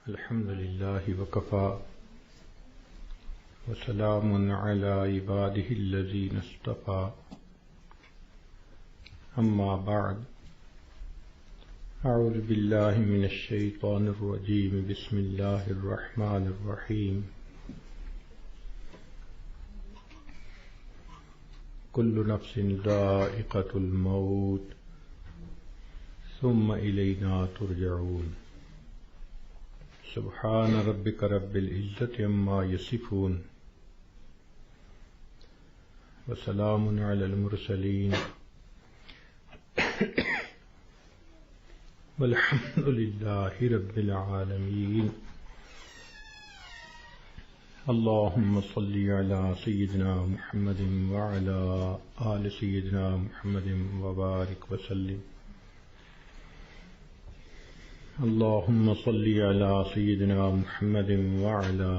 الحمد لله وكفى وسلام على عباده الذين اصطفى أما بعد أعوذ بالله من الشيطان الرجيم بسم الله الرحمن الرحيم كل نفس ذائقة الموت ثم إلينا ترجعون سبحان ربك رب العزة عما يصفون وسلام على المرسلين والحمد لله رب العالمين اللهم صل على سيدنا محمد وعلى آل سيدنا محمد وبارك وسلم اللهم صل على سيدنا محمد وعلى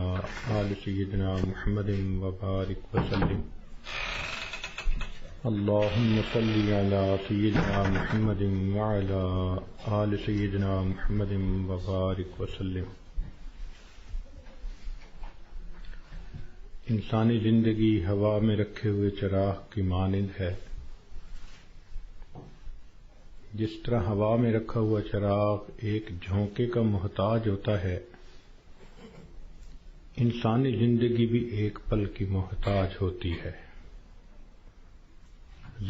آل سيدنا محمد وبارك وسلم اللهم صل على سيدنا محمد وعلى آل سيدنا محمد وبارك وسلم. انسانی زندگی ہوا میں رکھے ہوئے چراغ کی مانند ہے. جس طرح ہوا میں رکھا ہوا چراغ ایک جھونکے کا محتاج ہوتا ہے، انسانی زندگی بھی ایک پل کی محتاج ہوتی ہے.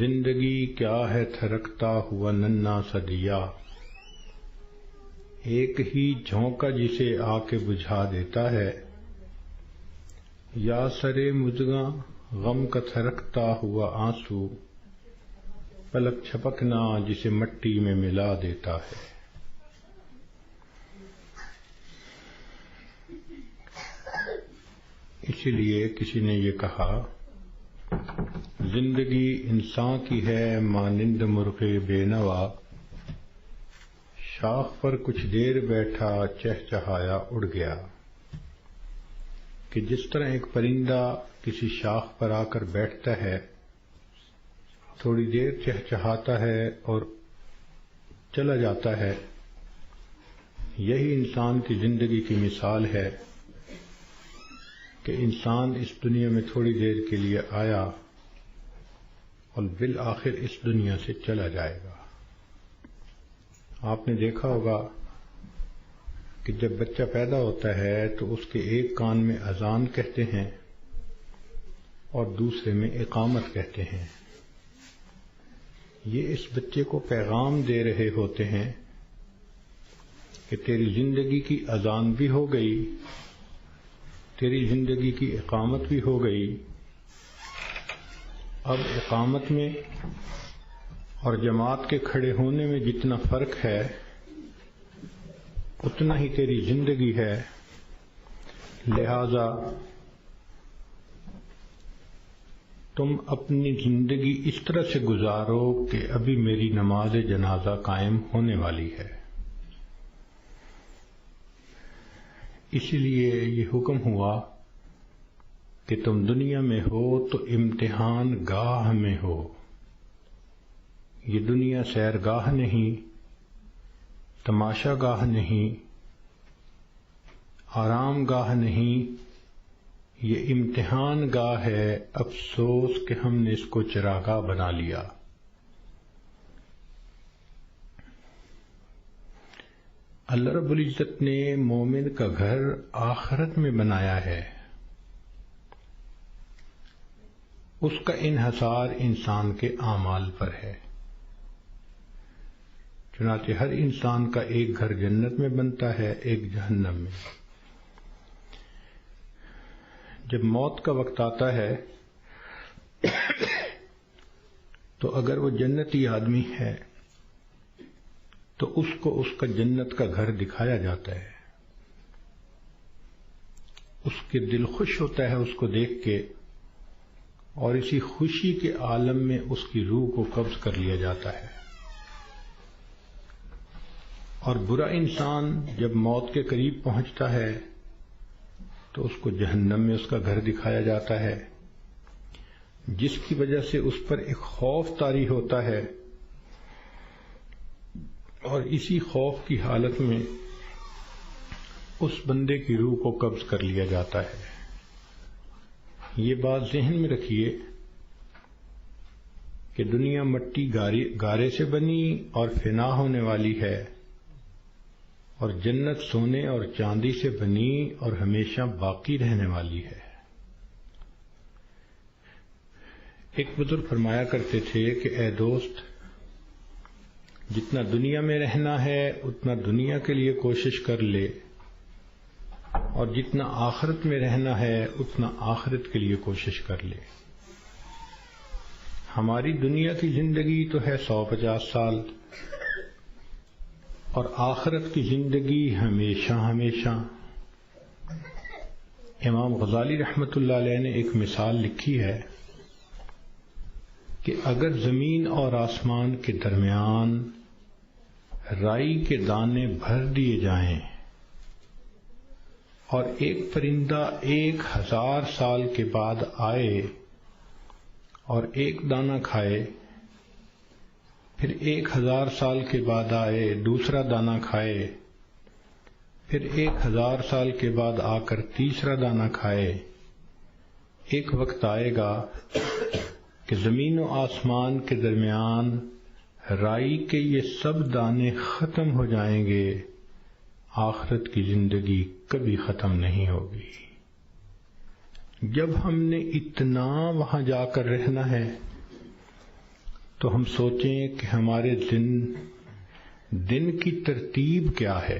زندگی کیا ہے تھرکتا ہوا ننھا سا دیا، ایک ہی جھونکا جسے آ کے بجھا دیتا ہے. یا سرے مژگاں غم کا تھرکتا ہوا آنسو، پلک چھپکنا جسے مٹی میں ملا دیتا ہے. اسی لیے کسی نے یہ کہا، زندگی انسان کی ہے مانند مرغ بے نوا، شاخ پر کچھ دیر بیٹھا چہچہایا اڑ گیا. کہ جس طرح ایک پرندہ کسی شاخ پر آ کر بیٹھتا ہے، تھوڑی دیر چہچہاتا ہے اور چلا جاتا ہے، یہی انسان کی زندگی کی مثال ہے کہ انسان اس دنیا میں تھوڑی دیر کے لیے آیا اور بالآخر اس دنیا سے چلا جائے گا. آپ نے دیکھا ہوگا کہ جب بچہ پیدا ہوتا ہے تو اس کے ایک کان میں اذان کہتے ہیں اور دوسرے میں اقامت کہتے ہیں. یہ اس بچے کو پیغام دے رہے ہوتے ہیں کہ تیری زندگی کی اذان بھی ہو گئی، تیری زندگی کی اقامت بھی ہو گئی. اب اقامت میں اور جماعت کے کھڑے ہونے میں جتنا فرق ہے اتنا ہی تیری زندگی ہے. لہذا تم اپنی زندگی اس طرح سے گزارو کہ ابھی میری نماز جنازہ قائم ہونے والی ہے. اسی لیے یہ حکم ہوا کہ تم دنیا میں ہو تو امتحان گاہ میں ہو. یہ دنیا سیرگاہ نہیں، تماشا گاہ نہیں، آرام گاہ نہیں، یہ امتحان گاہ ہے. افسوس کہ ہم نے اس کو چراگاہ بنا لیا. اللہ رب العزت نے مومن کا گھر آخرت میں بنایا ہے. اس کا انحصار انسان کے اعمال پر ہے. چنانچہ ہر انسان کا ایک گھر جنت میں بنتا ہے، ایک جہنم میں. جب موت کا وقت آتا ہے تو اگر وہ جنتی آدمی ہے تو اس کو اس کا جنت کا گھر دکھایا جاتا ہے. اس کے دل خوش ہوتا ہے اس کو دیکھ کے، اور اسی خوشی کے عالم میں اس کی روح کو قبض کر لیا جاتا ہے. اور برا انسان جب موت کے قریب پہنچتا ہے تو اس کو جہنم میں اس کا گھر دکھایا جاتا ہے، جس کی وجہ سے اس پر ایک خوف طاری ہوتا ہے. اور اسی خوف کی حالت میں اس بندے کی روح کو قبض کر لیا جاتا ہے۔ یہ بات ذہن میں رکھیے کہ دنیا مٹی گارے سے بنی اور فنا ہونے والی ہے، اور جنت سونے اور چاندی سے بنی اور ہمیشہ باقی رہنے والی ہے۔ ایک بزرگ فرمایا کرتے تھے کہ اے دوست، جتنا دنیا میں رہنا ہے اتنا دنیا کے لیے کوشش کر لے، اور جتنا آخرت میں رہنا ہے اتنا آخرت کے لیے کوشش کر لے۔ ہماری دنیا کی زندگی تو ہے 150 سال، اور آخرت کی زندگی ہمیشہ ہمیشہ۔ امام غزالی رحمۃ اللہ علیہ نے ایک مثال لکھی ہے کہ اگر زمین اور آسمان کے درمیان رائی کے دانے بھر دیے جائیں اور ایک پرندہ 1000 سال کے بعد آئے اور ایک دانہ کھائے، پھر 1000 سال کے بعد آئے دوسرا دانہ کھائے، پھر 1000 سال کے بعد آ کر تیسرا دانہ کھائے، ایک وقت آئے گا کہ زمین و آسمان کے درمیان رائی کے یہ سب دانے ختم ہو جائیں گے، آخرت کی زندگی کبھی ختم نہیں ہوگی۔ جب ہم نے اتنا وہاں جا کر رہنا ہے تو ہم سوچیں کہ ہمارے دن کی ترتیب کیا ہے۔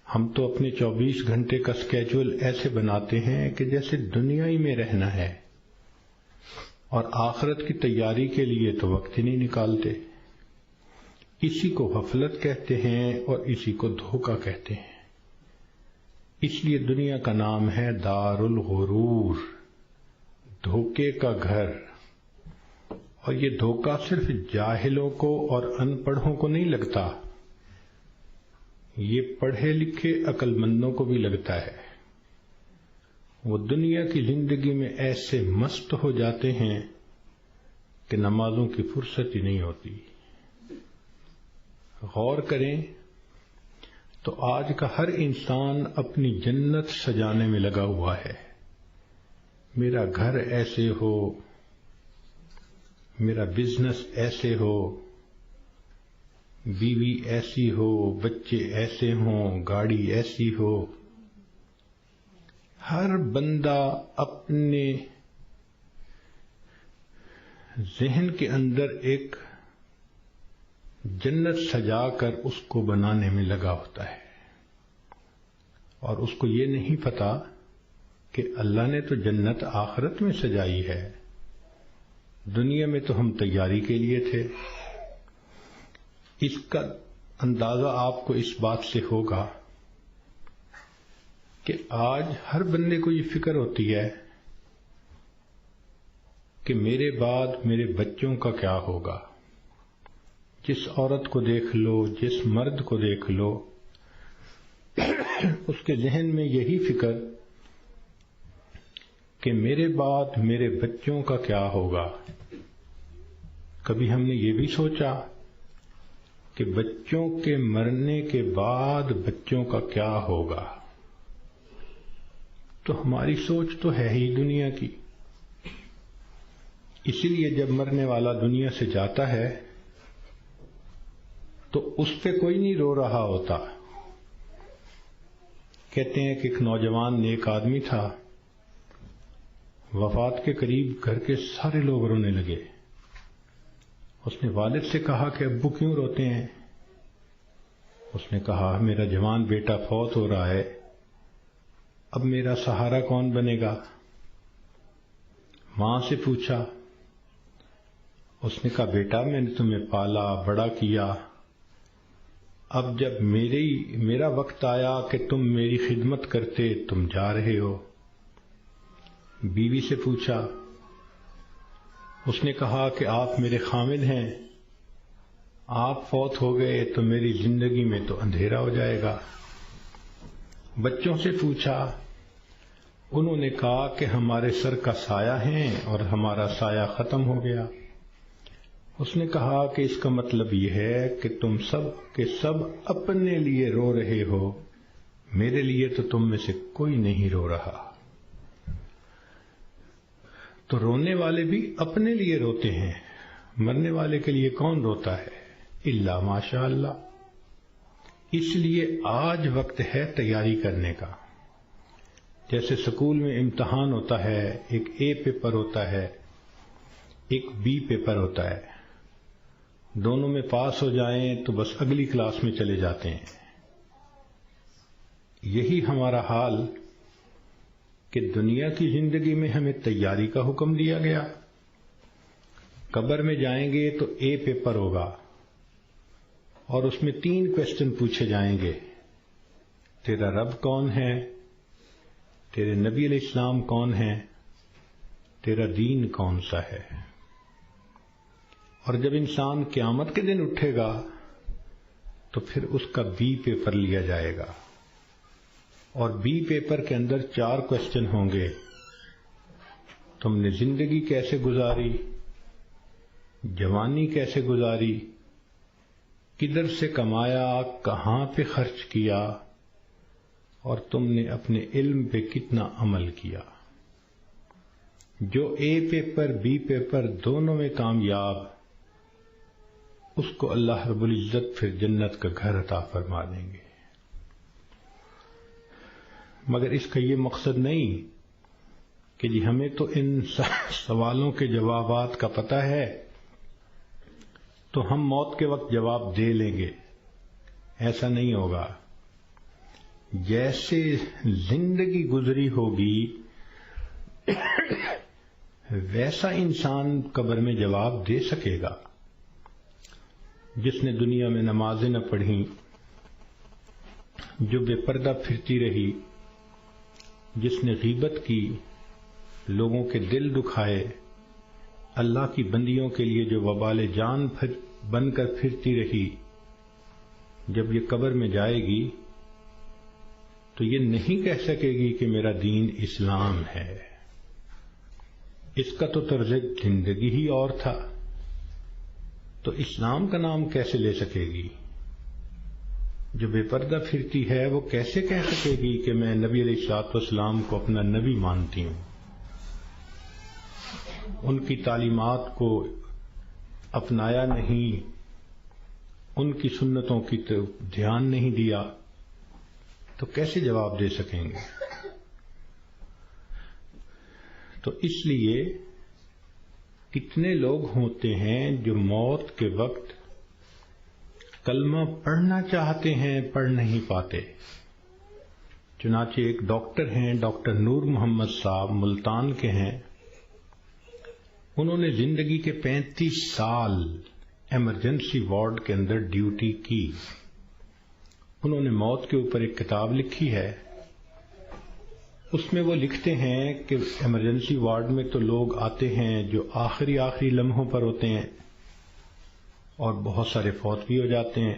ہم تو اپنے 24 گھنٹے کا اسکیجول ایسے بناتے ہیں کہ جیسے دنیا ہی میں رہنا ہے، اور آخرت کی تیاری کے لیے تو وقت ہی نہیں نکالتے۔ اسی کو غفلت کہتے ہیں اور اسی کو دھوکہ کہتے ہیں۔ اس لیے دنیا کا نام ہے دار الغرور، دھوکے کا گھر۔ اور یہ دھوکہ صرف جاہلوں کو اور ان پڑھوں کو نہیں لگتا، یہ پڑھے لکھے عقل مندوں کو بھی لگتا ہے۔ وہ دنیا کی زندگی میں ایسے مست ہو جاتے ہیں کہ نمازوں کی فرصت ہی نہیں ہوتی۔ غور کریں تو آج کا ہر انسان اپنی جنت سجانے میں لگا ہوا ہے۔ میرا گھر ایسے ہو، میرا بزنس ایسے ہو، بیوی ایسی ہو، بچے ایسے ہوں، گاڑی ایسی ہو۔ ہر بندہ اپنے ذہن کے اندر ایک جنت سجا کر اس کو بنانے میں لگا ہوتا ہے، اور اس کو یہ نہیں پتا کہ اللہ نے تو جنت آخرت میں سجائی ہے، دنیا میں تو ہم تیاری کے لیے تھے۔ اس کا اندازہ آپ کو اس بات سے ہوگا کہ آج ہر بندے کو یہ فکر ہوتی ہے کہ میرے بعد میرے بچوں کا کیا ہوگا۔ جس عورت کو دیکھ لو، جس مرد کو دیکھ لو، اس کے ذہن میں یہی فکر کہ میرے بعد میرے بچوں کا کیا ہوگا۔ کبھی ہم نے یہ بھی سوچا کہ بچوں کے مرنے کے بعد بچوں کا کیا ہوگا؟ تو ہماری سوچ تو ہے ہی دنیا کی۔ اسی لیے جب مرنے والا دنیا سے جاتا ہے تو اس پہ کوئی نہیں رو رہا ہوتا۔ کہتے ہیں کہ ایک نوجوان نیک آدمی تھا، وفات کے قریب گھر کے سارے لوگ رونے لگے۔ اس نے والد سے کہا کہ ابو کیوں روتے ہیں؟ اس نے کہا میرا جوان بیٹا فوت ہو رہا ہے، اب میرا سہارا کون بنے گا؟ ماں سے پوچھا، اس نے کہا بیٹا میں نے تمہیں پالا بڑا کیا، اب جب میرا وقت آیا کہ تم میری خدمت کرتے تم جا رہے ہو۔ بیوی سے پوچھا، اس نے کہا کہ آپ میرے خامد ہیں، آپ فوت ہو گئے تو میری زندگی میں تو اندھیرا ہو جائے گا۔ بچوں سے پوچھا، انہوں نے کہا کہ ہمارے سر کا سایہ ہیں اور ہمارا سایہ ختم ہو گیا۔ اس نے کہا کہ اس کا مطلب یہ ہے کہ تم سب کے سب اپنے لیے رو رہے ہو، میرے لیے تو تم میں سے کوئی نہیں رو رہا. تو رونے والے بھی اپنے لیے روتے ہیں، مرنے والے کے لیے کون روتا ہے؟ الا ماشاء اللہ. اس لیے آج وقت ہے تیاری کرنے کا. جیسے اسکول میں امتحان ہوتا ہے، ایک اے پیپر ہوتا ہے، ایک بی پیپر ہوتا ہے. دونوں میں پاس ہو جائیں تو بس اگلی کلاس میں چلے جاتے ہیں. یہی ہمارا حال کہ دنیا کی زندگی میں ہمیں تیاری کا حکم دیا گیا. قبر میں جائیں گے تو اے پیپر ہوگا اور اس میں 3 کوسچن پوچھے جائیں گے. تیرا رب کون ہے؟ تیرے نبی علیہ السلام کون ہے؟ تیرا دین کون سا ہے؟ اور جب انسان قیامت کے دن اٹھے گا تو پھر اس کا بی پیپر لیا جائے گا، اور بی پیپر کے اندر 4 کوسچن ہوں گے. تم نے زندگی کیسے گزاری، جوانی کیسے گزاری، کدھر سے کمایا، کہاں پہ خرچ کیا، اور تم نے اپنے علم پہ کتنا عمل کیا. جو اے پیپر بی پیپر دونوں میں کامیاب، اس کو اللہ رب العزت پھر جنت کا گھر عطا فرما دیں گے. مگر اس کا یہ مقصد نہیں کہ جی ہمیں تو ان سوالوں کے جوابات کا پتہ ہے تو ہم موت کے وقت جواب دے لیں گے. ایسا نہیں ہوگا. جیسے زندگی گزری ہوگی ویسا انسان قبر میں جواب دے سکے گا. جس نے دنیا میں نمازیں نہ پڑھیں، جو بے پردہ پھرتی رہی، جس نے غیبت کی، لوگوں کے دل دکھائے، اللہ کی بندیوں کے لیے جو وبال جان بن کر پھرتی رہی، جب یہ قبر میں جائے گی تو یہ نہیں کہہ سکے گی کہ میرا دین اسلام ہے. اس کا تو طرز زندگی ہی اور تھا، تو اسلام کا نام کیسے لے سکے گی؟ جو بے پردہ پھرتی ہے وہ کیسے کہہ سکے گی کہ میں نبی علیہ الصلوۃ والسلام کو اپنا نبی مانتی ہوں، ان کی تعلیمات کو اپنایا نہیں، ان کی سنتوں کی دھیان نہیں دیا، تو کیسے جواب دے سکیں گے؟ تو اس لیے کتنے لوگ ہوتے ہیں جو موت کے وقت کلمہ پڑھنا چاہتے ہیں، پڑھ نہیں پاتے. چنانچہ ایک ڈاکٹر ہیں، ڈاکٹر نور محمد صاحب، ملتان کے ہیں. انہوں نے زندگی کے 35 سال ایمرجنسی وارڈ کے اندر ڈیوٹی کی. انہوں نے موت کے اوپر ایک کتاب لکھی ہے. اس میں وہ لکھتے ہیں کہ ایمرجنسی وارڈ میں تو لوگ آتے ہیں جو آخری لمحوں پر ہوتے ہیں، اور بہت سارے فوت بھی ہو جاتے ہیں.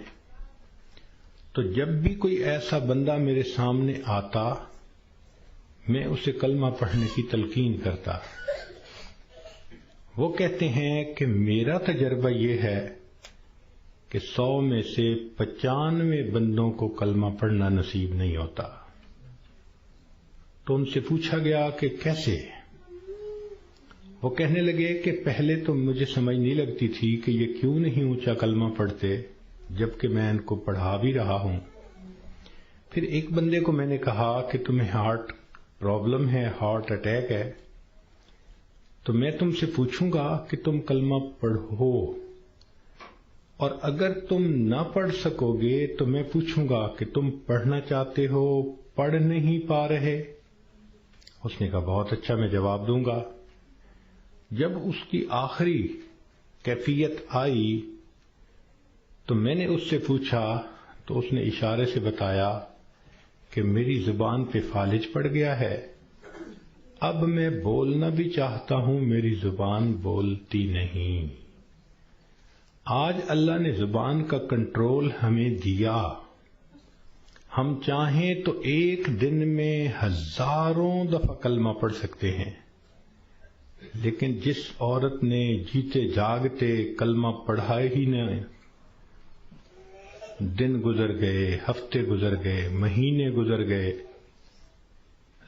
تو جب بھی کوئی ایسا بندہ میرے سامنے آتا، میں اسے کلمہ پڑھنے کی تلقین کرتا. وہ کہتے ہیں کہ میرا تجربہ یہ ہے کہ 100 میں سے 95 بندوں کو کلمہ پڑھنا نصیب نہیں ہوتا. تو ان سے پوچھا گیا کہ کیسے؟ وہ کہنے لگے کہ پہلے تو مجھے سمجھ نہیں لگتی تھی کہ یہ کیوں نہیں اونچا کلمہ پڑھتے جبکہ میں ان کو پڑھا بھی رہا ہوں. پھر ایک بندے کو میں نے کہا کہ تمہیں ہارٹ پرابلم ہے، ہارٹ اٹیک ہے، تو میں تم سے پوچھوں گا کہ تم کلمہ پڑھو، اور اگر تم نہ پڑھ سکو گے تو میں پوچھوں گا کہ تم پڑھنا چاہتے ہو، پڑھ نہیں پا رہے؟ اس نے کہا بہت اچھا، میں جواب دوں گا. جب اس کی آخری کیفیت آئی تو میں نے اس سے پوچھا تو اس نے اشارے سے بتایا کہ میری زبان پہ فالج پڑ گیا ہے، اب میں بولنا بھی چاہتا ہوں، میری زبان بولتی نہیں. آج اللہ نے زبان کا کنٹرول ہمیں دیا. ہم چاہیں تو ایک دن میں ہزاروں دفعہ کلمہ پڑھ سکتے ہیں، لیکن جس عورت نے جیتے جاگتے کلمہ پڑھا ہی نہ، دن گزر گئے، ہفتے گزر گئے، مہینے گزر گئے،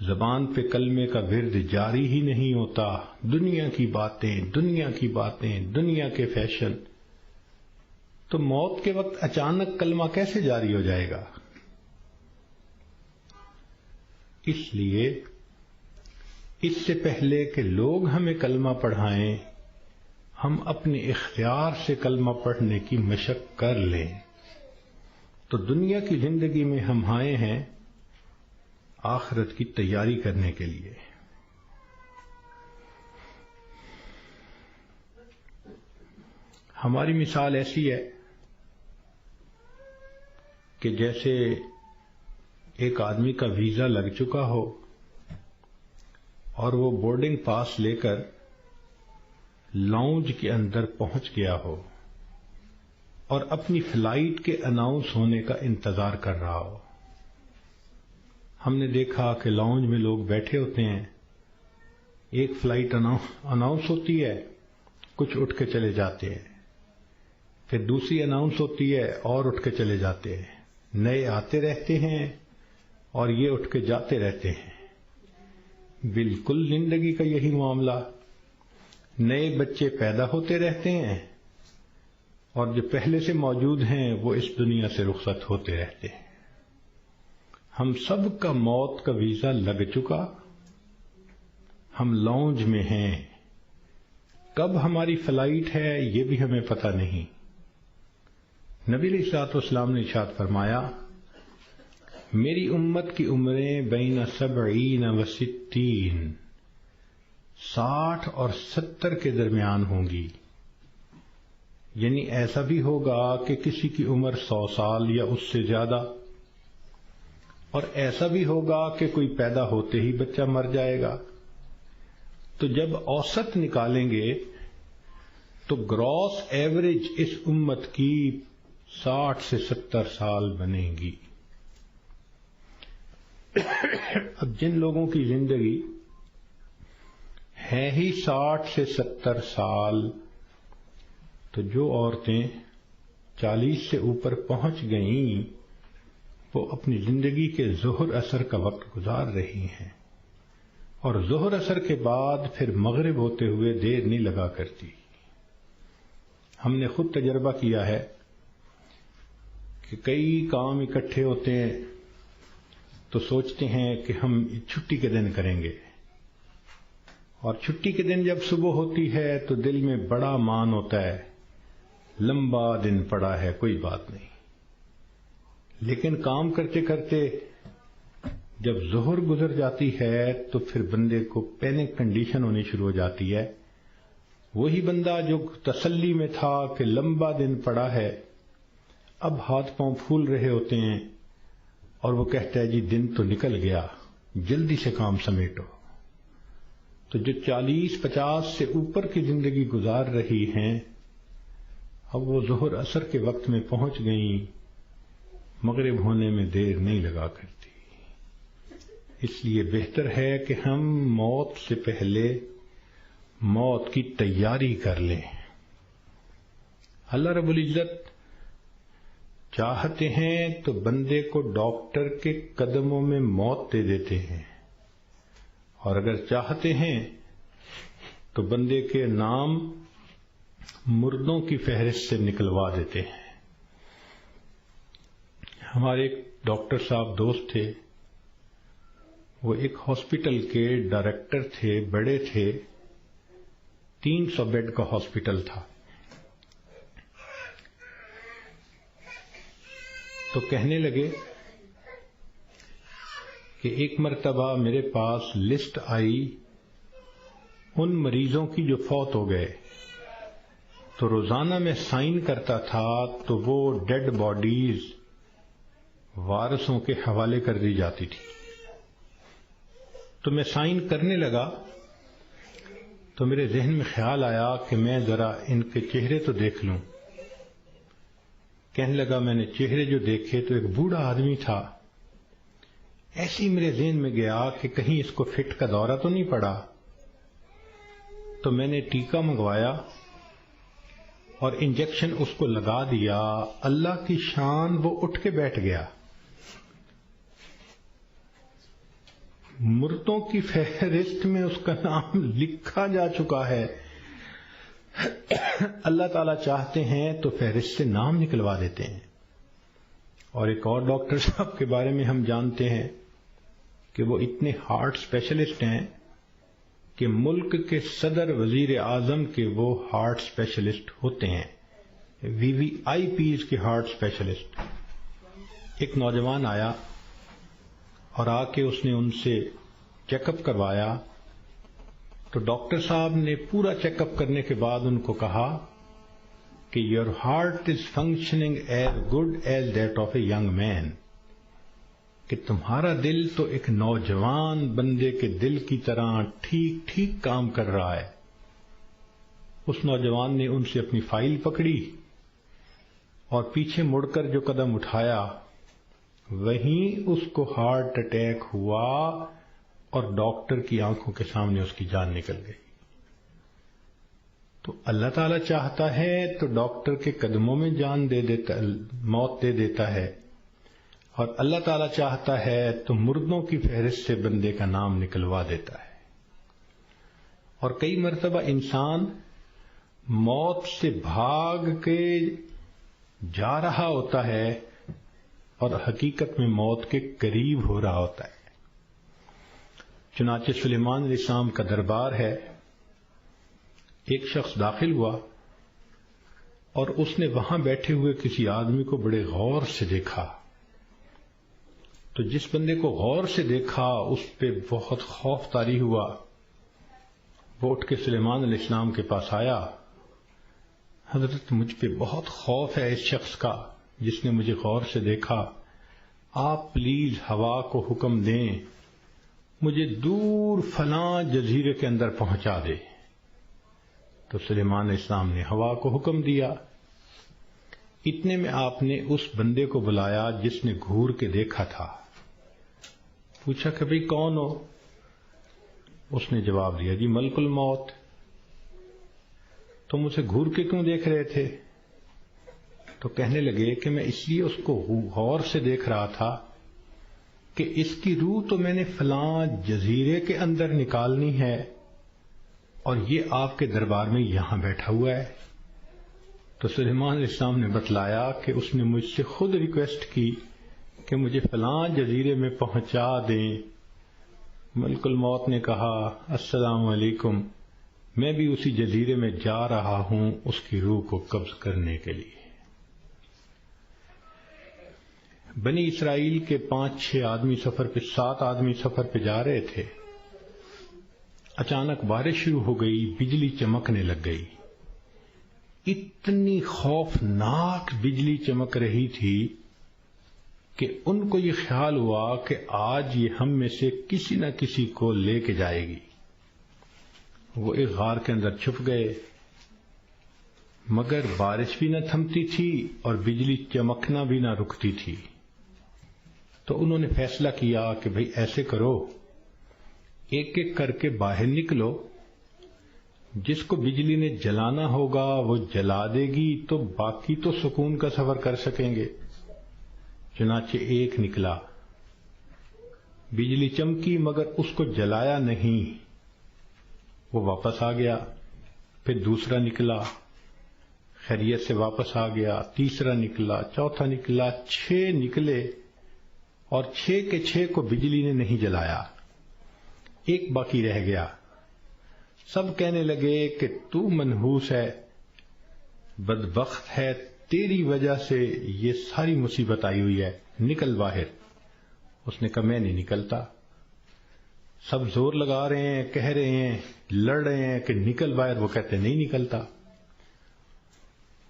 زبان پہ کلمے کا ورد جاری ہی نہیں ہوتا، دنیا کی باتیں، دنیا کی باتیں، دنیا کے فیشن، تو موت کے وقت اچانک کلمہ کیسے جاری ہو جائے گا؟ اس لیے اس سے پہلے کہ لوگ ہمیں کلمہ پڑھائیں، ہم اپنے اختیار سے کلمہ پڑھنے کی مشق کر لیں۔ تو دنیا کی زندگی میں ہم آئے ہیں آخرت کی تیاری کرنے کے لیے۔ ہماری مثال ایسی ہے کہ جیسے ایک آدمی کا ویزا لگ چکا ہو اور وہ بورڈنگ پاس لے کر لاؤنج کے اندر پہنچ گیا ہو اور اپنی فلائٹ کے اناؤنس ہونے کا انتظار کر رہا ہو۔ ہم نے دیکھا کہ لاؤنج میں لوگ بیٹھے ہوتے ہیں، ایک فلائٹ اناؤنس ہوتی ہے، کچھ اٹھ کے چلے جاتے ہیں، پھر دوسری اناؤنس ہوتی ہے اور اٹھ کے چلے جاتے ہیں، نئے آتے رہتے ہیں اور یہ اٹھ کے جاتے رہتے ہیں۔ بالکل زندگی کا یہی معاملہ، نئے بچے پیدا ہوتے رہتے ہیں اور جو پہلے سے موجود ہیں وہ اس دنیا سے رخصت ہوتے رہتے ہیں۔ ہم سب کا موت کا ویزا لگ چکا، ہم لاؤنج میں ہیں، کب ہماری فلائٹ ہے یہ بھی ہمیں پتہ نہیں۔ نبی علیہ الصلوۃ والسلام نے ارشاد فرمایا، میری امت کی عمریں بین 70 و 60، 60 اور 70 کے درمیان ہوں گی، یعنی ایسا بھی ہوگا کہ کسی کی عمر 100 سال یا اس سے زیادہ، اور ایسا بھی ہوگا کہ کوئی پیدا ہوتے ہی بچہ مر جائے گا۔ تو جب اوسط نکالیں گے تو گراس ایوریج اس امت کی 60 سے 70 سال بنے گی۔ اب جن لوگوں کی زندگی ہے ہی 60 سے 70 سال، تو جو عورتیں 40 سے اوپر پہنچ گئیں وہ اپنی زندگی کے ظہر اثر کا وقت گزار رہی ہیں، اور ظہر اثر کے بعد پھر مغرب ہوتے ہوئے دیر نہیں لگا کرتی۔ ہم نے خود تجربہ کیا ہے کہ کئی کام اکٹھے ہوتے ہیں تو سوچتے ہیں کہ ہم چھٹی کے دن کریں گے، اور چھٹی کے دن جب صبح ہوتی ہے تو دل میں بڑا مان ہوتا ہے، لمبا دن پڑا ہے، کوئی بات نہیں۔ لیکن کام کرتے کرتے جب ظہر گزر جاتی ہے تو پھر بندے کو پینک کنڈیشن ہونی شروع ہو جاتی ہے۔ وہی بندہ جو تسلی میں تھا کہ لمبا دن پڑا ہے، اب ہاتھ پاؤں پھول رہے ہوتے ہیں اور وہ کہتا ہے جی دن تو نکل گیا، جلدی سے کام سمیٹو۔ تو جو 40-50 سے اوپر کی زندگی گزار رہی ہیں، اب وہ ظہر عصر کے وقت میں پہنچ گئیں، مغرب ہونے میں دیر نہیں لگا کرتی۔ اس لیے بہتر ہے کہ ہم موت سے پہلے موت کی تیاری کر لیں۔ اللہ رب العزت چاہتے ہیں تو بندے کو ڈاکٹر کے قدموں میں موت دے دیتے ہیں، اور اگر چاہتے ہیں تو بندے کے نام مردوں کی فہرست سے نکلوا دیتے ہیں۔ ہمارے ایک ڈاکٹر صاحب دوست تھے، وہ ایک ہاسپٹل کے ڈائریکٹر تھے، بڑے تھے، 300 بیڈ کا ہاسپٹل تھا۔ تو کہنے لگے کہ ایک مرتبہ میرے پاس لسٹ آئی ان مریضوں کی جو فوت ہو گئے، تو روزانہ میں سائن کرتا تھا تو وہ ڈیڈ باڈیز وارثوں کے حوالے کر دی جاتی تھی۔ تو میں سائن کرنے لگا تو میرے ذہن میں خیال آیا کہ میں ذرا ان کے چہرے تو دیکھ لوں۔ کہنے لگا میں نے چہرے جو دیکھے تو ایک بوڑھا آدمی تھا، ایسی میرے ذہن میں گیا کہ کہیں اس کو فٹ کا دورہ تو نہیں پڑا۔ تو میں نے ٹیکا منگوایا اور انجیکشن اس کو لگا دیا، اللہ کی شان وہ اٹھ کے بیٹھ گیا۔ مردوں کی فہرست میں اس کا نام لکھا جا چکا ہے۔ اللہ تعالیٰ چاہتے ہیں تو فہرست سے نام نکلوا دیتے ہیں۔ اور ایک اور ڈاکٹر صاحب کے بارے میں ہم جانتے ہیں کہ وہ اتنے ہارٹ اسپیشلسٹ ہیں کہ ملک کے صدر وزیر اعظم کے وہ ہارٹ اسپیشلسٹ ہوتے ہیں، VVIPs کے ہارٹ اسپیشلسٹ۔ ایک نوجوان آیا اور آ کے اس نے ان سے چیک اپ کروایا، تو ڈاکٹر صاحب نے پورا چیک اپ کرنے کے بعد ان کو کہا کہ your heart is functioning as good as that of a young man, کہ تمہارا دل تو ایک نوجوان بندے کے دل کی طرح ٹھیک ٹھیک کام کر رہا ہے۔ اس نوجوان نے ان سے اپنی فائل پکڑی اور پیچھے مڑ کر جو قدم اٹھایا وہیں اس کو ہارٹ اٹیک ہوا اور ڈاکٹر کی آنکھوں کے سامنے اس کی جان نکل گئی۔ تو اللہ تعالیٰ چاہتا ہے تو ڈاکٹر کے قدموں میں جان دے دیتا، موت دے دیتا ہے، اور اللہ تعالیٰ چاہتا ہے تو مردوں کی فہرست سے بندے کا نام نکلوا دیتا ہے۔ اور کئی مرتبہ انسان موت سے بھاگ کے جا رہا ہوتا ہے اور حقیقت میں موت کے قریب ہو رہا ہوتا ہے۔ چنانچہ سلیمان علیہ السلام کا دربار ہے، ایک شخص داخل ہوا اور اس نے وہاں بیٹھے ہوئے کسی آدمی کو بڑے غور سے دیکھا۔ تو جس بندے کو غور سے دیکھا اس پہ بہت خوف طاری ہوا، وہ اٹھ کے سلیمان علیہ السلام کے پاس آیا، حضرت مجھ پہ بہت خوف ہے اس شخص کا جس نے مجھے غور سے دیکھا، آپ پلیز ہوا کو حکم دیں مجھے دور فلاں جزیرے کے اندر پہنچا دے۔ تو سلیمان علیہ السلام نے ہوا کو حکم دیا۔ اتنے میں آپ نے اس بندے کو بلایا جس نے گھور کے دیکھا تھا، پوچھا کہ بھئی کون ہو؟ اس نے جواب دیا جی ملک الموت۔ تم اسے گھور کے کیوں دیکھ رہے تھے؟ تو کہنے لگے کہ میں اس لیے اس کو غور سے دیکھ رہا تھا کہ اس کی روح تو میں نے فلاں جزیرے کے اندر نکالنی ہے اور یہ آپ کے دربار میں یہاں بیٹھا ہوا ہے۔ تو سلیمان علیہ السلام نے بتلایا کہ اس نے مجھ سے خود ریکویسٹ کی کہ مجھے فلاں جزیرے میں پہنچا دیں۔ ملک الموت نے کہا السلام علیکم، میں بھی اسی جزیرے میں جا رہا ہوں اس کی روح کو قبض کرنے کے لیے۔ بنی اسرائیل کے 5-6 آدمی سفر پہ 7 آدمی سفر پہ جا رہے تھے، اچانک بارش شروع ہو گئی، بجلی چمکنے لگ گئی، اتنی خوفناک بجلی چمک رہی تھی کہ ان کو یہ خیال ہوا کہ آج یہ ہم میں سے کسی نہ کسی کو لے کے جائے گی۔ وہ ایک غار کے اندر چھپ گئے، مگر بارش بھی نہ تھمتی تھی اور بجلی چمکنا بھی نہ رکتی تھی۔ تو انہوں نے فیصلہ کیا کہ بھئی ایسے کرو، ایک ایک کر کے باہر نکلو، جس کو بجلی نے جلانا ہوگا وہ جلا دے گی تو باقی تو سکون کا سفر کر سکیں گے۔ چنانچہ ایک نکلا، بجلی چمکی مگر اس کو جلایا نہیں، وہ واپس آ گیا۔ پھر دوسرا نکلا، خیریت سے واپس آ گیا، تیسرا نکلا، چوتھا نکلا، 6 نکلے اور 6 کے 6 کو بجلی نے نہیں جلایا، ایک باقی رہ گیا۔ سب کہنے لگے کہ تو منحوس ہے، بدبخت ہے، تیری وجہ سے یہ ساری مصیبت آئی ہوئی ہے، نکل باہر۔ اس نے کہا میں نہیں نکلتا۔ سب زور لگا رہے ہیں، کہہ رہے ہیں، لڑ رہے ہیں کہ نکل باہر، وہ کہتے نہیں نکلتا۔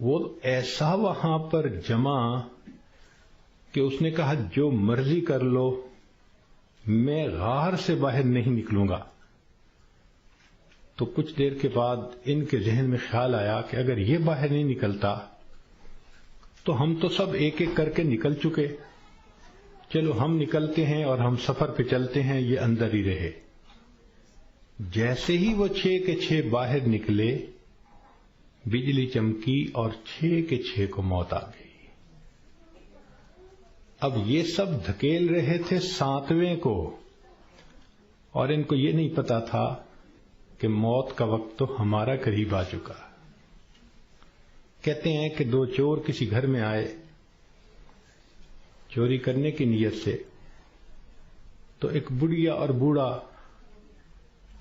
وہ ایسا وہاں پر جمع کہ اس نے کہا جو مرضی کر لو، میں غار سے باہر نہیں نکلوں گا۔ تو کچھ دیر کے بعد ان کے ذہن میں خیال آیا کہ اگر یہ باہر نہیں نکلتا تو ہم تو سب ایک ایک کر کے نکل چکے، چلو ہم نکلتے ہیں اور ہم سفر پہ چلتے ہیں، یہ اندر ہی رہے۔ جیسے ہی وہ 6 کے 6 باہر نکلے بجلی چمکی اور 6 کے 6 کو موت آ گئی۔ اب یہ سب دھکیل رہے تھے 7ویں کو، اور ان کو یہ نہیں پتا تھا کہ موت کا وقت تو ہمارا قریب آ چکا۔ کہتے ہیں کہ 2 چور کسی گھر میں آئے چوری کرنے کی نیت سے، تو ایک بڑھیا اور بوڑھا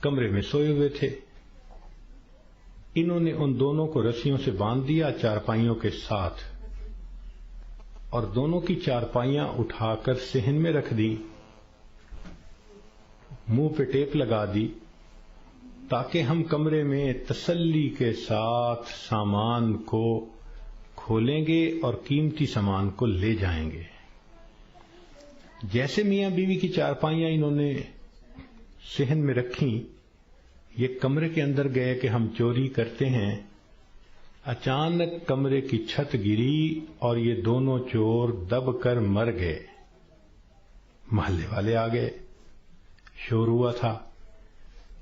کمرے میں سوئے ہوئے تھے۔ انہوں نے ان دونوں کو رسیوں سے باندھ دیا چارپائیوں کے ساتھ، اور دونوں کی چارپائیاں اٹھا کر صحن میں رکھ دی، منہ پہ ٹیپ لگا دی، تاکہ ہم کمرے میں تسلی کے ساتھ سامان کو کھولیں گے اور قیمتی سامان کو لے جائیں گے۔ جیسے میاں بیوی کی چارپائیاں انہوں نے صحن میں رکھیں، یہ کمرے کے اندر گئے کہ ہم چوری کرتے ہیں، اچانک کمرے کی چھت گری اور یہ دونوں چور دب کر مر گئے۔ محلے والے آ گئے، شور ہوا تھا۔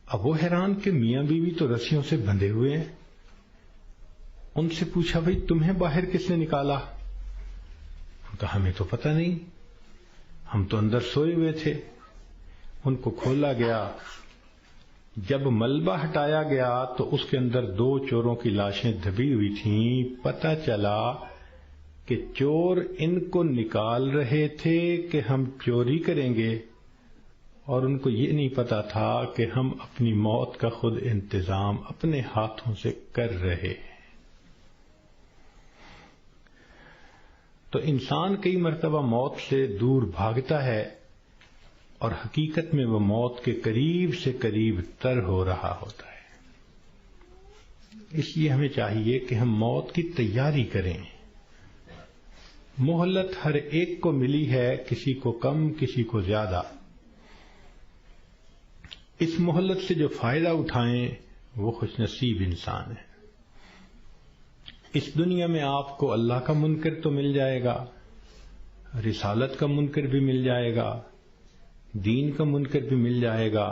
اب وہ حیران کہ میاں بیوی تو رسیوں سے بندھے ہوئے ہیں۔ ان سے پوچھا بھئی تمہیں باہر کس نے نکالا؟ کہا ہمیں تو پتہ نہیں، ہم تو اندر سوئے ہوئے تھے۔ ان کو کھولا گیا، جب ملبہ ہٹایا گیا تو اس کے اندر 2 چوروں کی لاشیں دبی ہوئی تھیں۔ پتہ چلا کہ چور ان کو نکال رہے تھے کہ ہم چوری کریں گے، اور ان کو یہ نہیں پتا تھا کہ ہم اپنی موت کا خود انتظام اپنے ہاتھوں سے کر رہے ہیں۔ تو انسان کئی مرتبہ موت سے دور بھاگتا ہے، اور حقیقت میں وہ موت کے قریب سے قریب تر ہو رہا ہوتا ہے۔ اس لیے ہمیں چاہیے کہ ہم موت کی تیاری کریں۔ مہلت ہر ایک کو ملی ہے، کسی کو کم کسی کو زیادہ۔ اس مہلت سے جو فائدہ اٹھائیں وہ خوش نصیب انسان ہے۔ اس دنیا میں آپ کو اللہ کا منکر تو مل جائے گا، رسالت کا منکر بھی مل جائے گا، دین کا منکر بھی مل جائے گا۔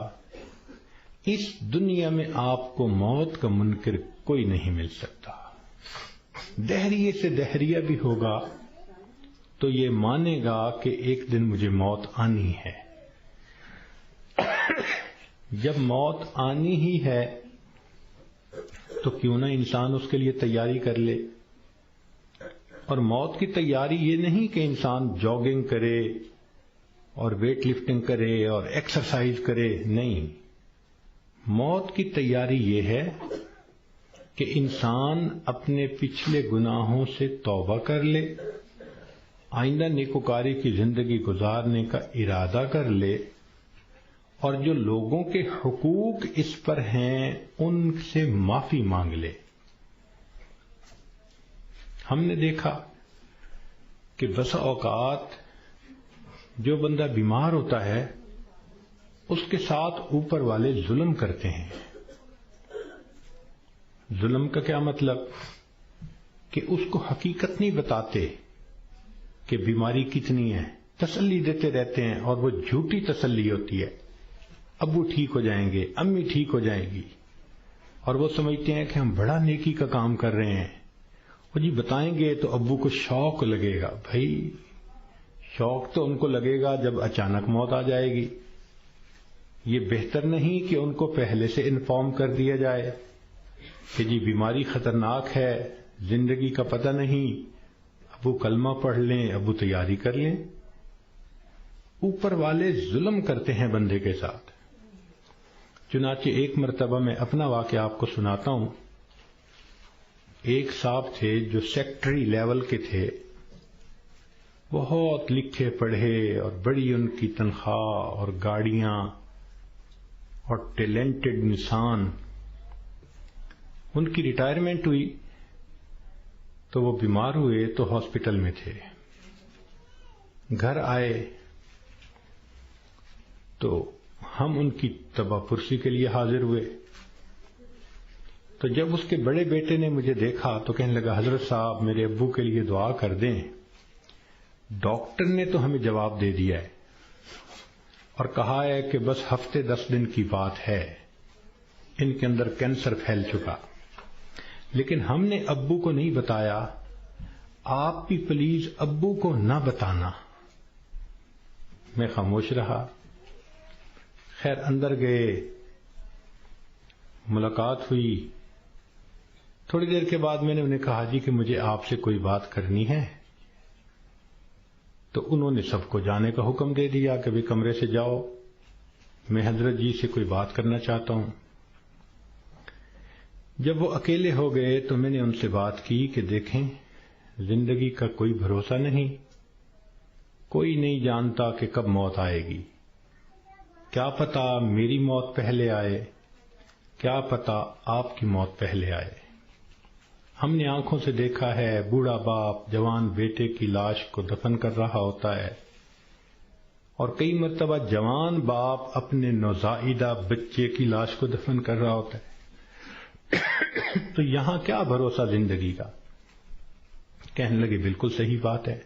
اس دنیا میں آپ کو موت کا منکر کوئی نہیں مل سکتا۔ دہریے سے دہریہ بھی ہوگا تو یہ مانے گا کہ ایک دن مجھے موت آنی ہے۔ جب موت آنی ہی ہے تو کیوں نہ انسان اس کے لیے تیاری کر لے۔ اور موت کی تیاری یہ نہیں کہ انسان جاگنگ کرے اور ویٹ لفٹنگ کرے اور ایکسرسائز کرے، نہیں۔ موت کی تیاری یہ ہے کہ انسان اپنے پچھلے گناہوں سے توبہ کر لے، آئندہ نیکوکاری کی زندگی گزارنے کا ارادہ کر لے، اور جو لوگوں کے حقوق اس پر ہیں ان سے معافی مانگ لے۔ ہم نے دیکھا کہ بسا اوقات جو بندہ بیمار ہوتا ہے اس کے ساتھ اوپر والے ظلم کرتے ہیں۔ ظلم کا کیا مطلب؟ کہ اس کو حقیقت نہیں بتاتے کہ بیماری کتنی ہے، تسلی دیتے رہتے ہیں، اور وہ جھوٹی تسلی ہوتی ہے۔ ابو ٹھیک ہو جائیں گے، امی ٹھیک ہو جائیں گی، اور وہ سمجھتے ہیں کہ ہم بڑا نیکی کا کام کر رہے ہیں۔ وہ جی بتائیں گے تو ابو کو شوق لگے گا۔ بھائی شوق تو ان کو لگے گا جب اچانک موت آ جائے گی۔ یہ بہتر نہیں کہ ان کو پہلے سے انفارم کر دیا جائے کہ جی بیماری خطرناک ہے، زندگی کا پتہ نہیں، ابو کلمہ پڑھ لیں، ابو تیاری کر لیں۔ اوپر والے ظلم کرتے ہیں بندے کے ساتھ۔ چنانچہ ایک مرتبہ میں اپنا واقعہ آپ کو سناتا ہوں۔ ایک صاحب تھے جو سیکٹری لیول کے تھے، بہت لکھے پڑھے اور بڑی ان کی تنخواہ اور گاڑیاں اور ٹیلنٹڈ انسان۔ ان کی ریٹائرمنٹ ہوئی تو وہ بیمار ہوئے تو ہاسپٹل میں تھے۔ گھر آئے تو ہم ان کی تباہ پرسی کے لیے حاضر ہوئے۔ تو جب اس کے بڑے بیٹے نے مجھے دیکھا تو کہنے لگا حضرت صاحب میرے ابو کے لیے دعا کر دیں، ڈاکٹر نے تو ہمیں جواب دے دیا ہے اور کہا ہے کہ بس ہفتے 10 دن کی بات ہے، ان کے اندر کینسر پھیل چکا، لیکن ہم نے ابو کو نہیں بتایا، آپ بھی پلیز ابو کو نہ بتانا۔ میں خاموش رہا۔ خیر اندر گئے، ملاقات ہوئی۔ تھوڑی دیر کے بعد میں نے انہیں کہا جی کہ مجھے آپ سے کوئی بات کرنی ہے، تو انہوں نے سب کو جانے کا حکم دے دیا کہ بھی کمرے سے جاؤ، میں حضرت جی سے کوئی بات کرنا چاہتا ہوں۔ جب وہ اکیلے ہو گئے تو میں نے ان سے بات کی کہ دیکھیں، زندگی کا کوئی بھروسہ نہیں، کوئی نہیں جانتا کہ کب موت آئے گی، کیا پتا میری موت پہلے آئے، کیا پتا آپ کی موت پہلے آئے۔ ہم نے آنکھوں سے دیکھا ہے بوڑھا باپ جوان بیٹے کی لاش کو دفن کر رہا ہوتا ہے، اور کئی مرتبہ جوان باپ اپنے نوزائیدہ بچے کی لاش کو دفن کر رہا ہوتا ہے۔ تو یہاں کیا بھروسہ زندگی کا؟ کہنے لگے بالکل صحیح بات ہے۔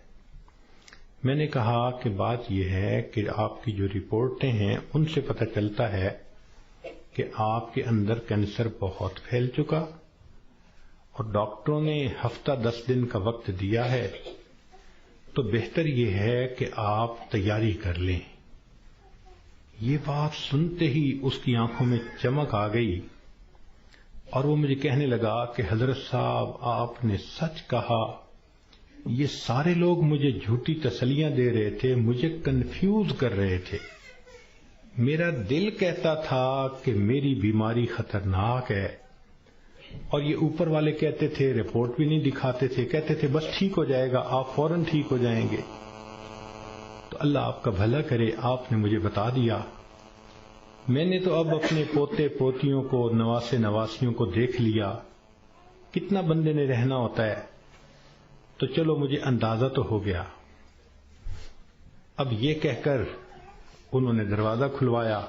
میں نے کہا کہ بات یہ ہے کہ آپ کی جو رپورٹیں ہیں ان سے پتہ چلتا ہے کہ آپ کے اندر کینسر بہت پھیل چکا، اور ڈاکٹروں نے ہفتہ 10 دن کا وقت دیا ہے، تو بہتر یہ ہے کہ آپ تیاری کر لیں۔ یہ بات سنتے ہی اس کی آنکھوں میں چمک آ گئی، اور وہ مجھے کہنے لگا کہ حضرت صاحب آپ نے سچ کہا، یہ سارے لوگ مجھے جھوٹی تسلیاں دے رہے تھے، مجھے کنفیوز کر رہے تھے۔ میرا دل کہتا تھا کہ میری بیماری خطرناک ہے، اور یہ اوپر والے کہتے تھے، رپورٹ بھی نہیں دکھاتے تھے، کہتے تھے بس ٹھیک ہو جائے گا، آپ فوراً ٹھیک ہو جائیں گے۔ تو اللہ آپ کا بھلا کرے، آپ نے مجھے بتا دیا۔ میں نے تو اب اپنے پوتے پوتیوں کو، نواسے نواسیوں کو دیکھ لیا، کتنا بندے نے رہنا ہوتا ہے، تو چلو مجھے اندازہ تو ہو گیا۔ اب یہ کہہ کر انہوں نے دروازہ کھلوایا۔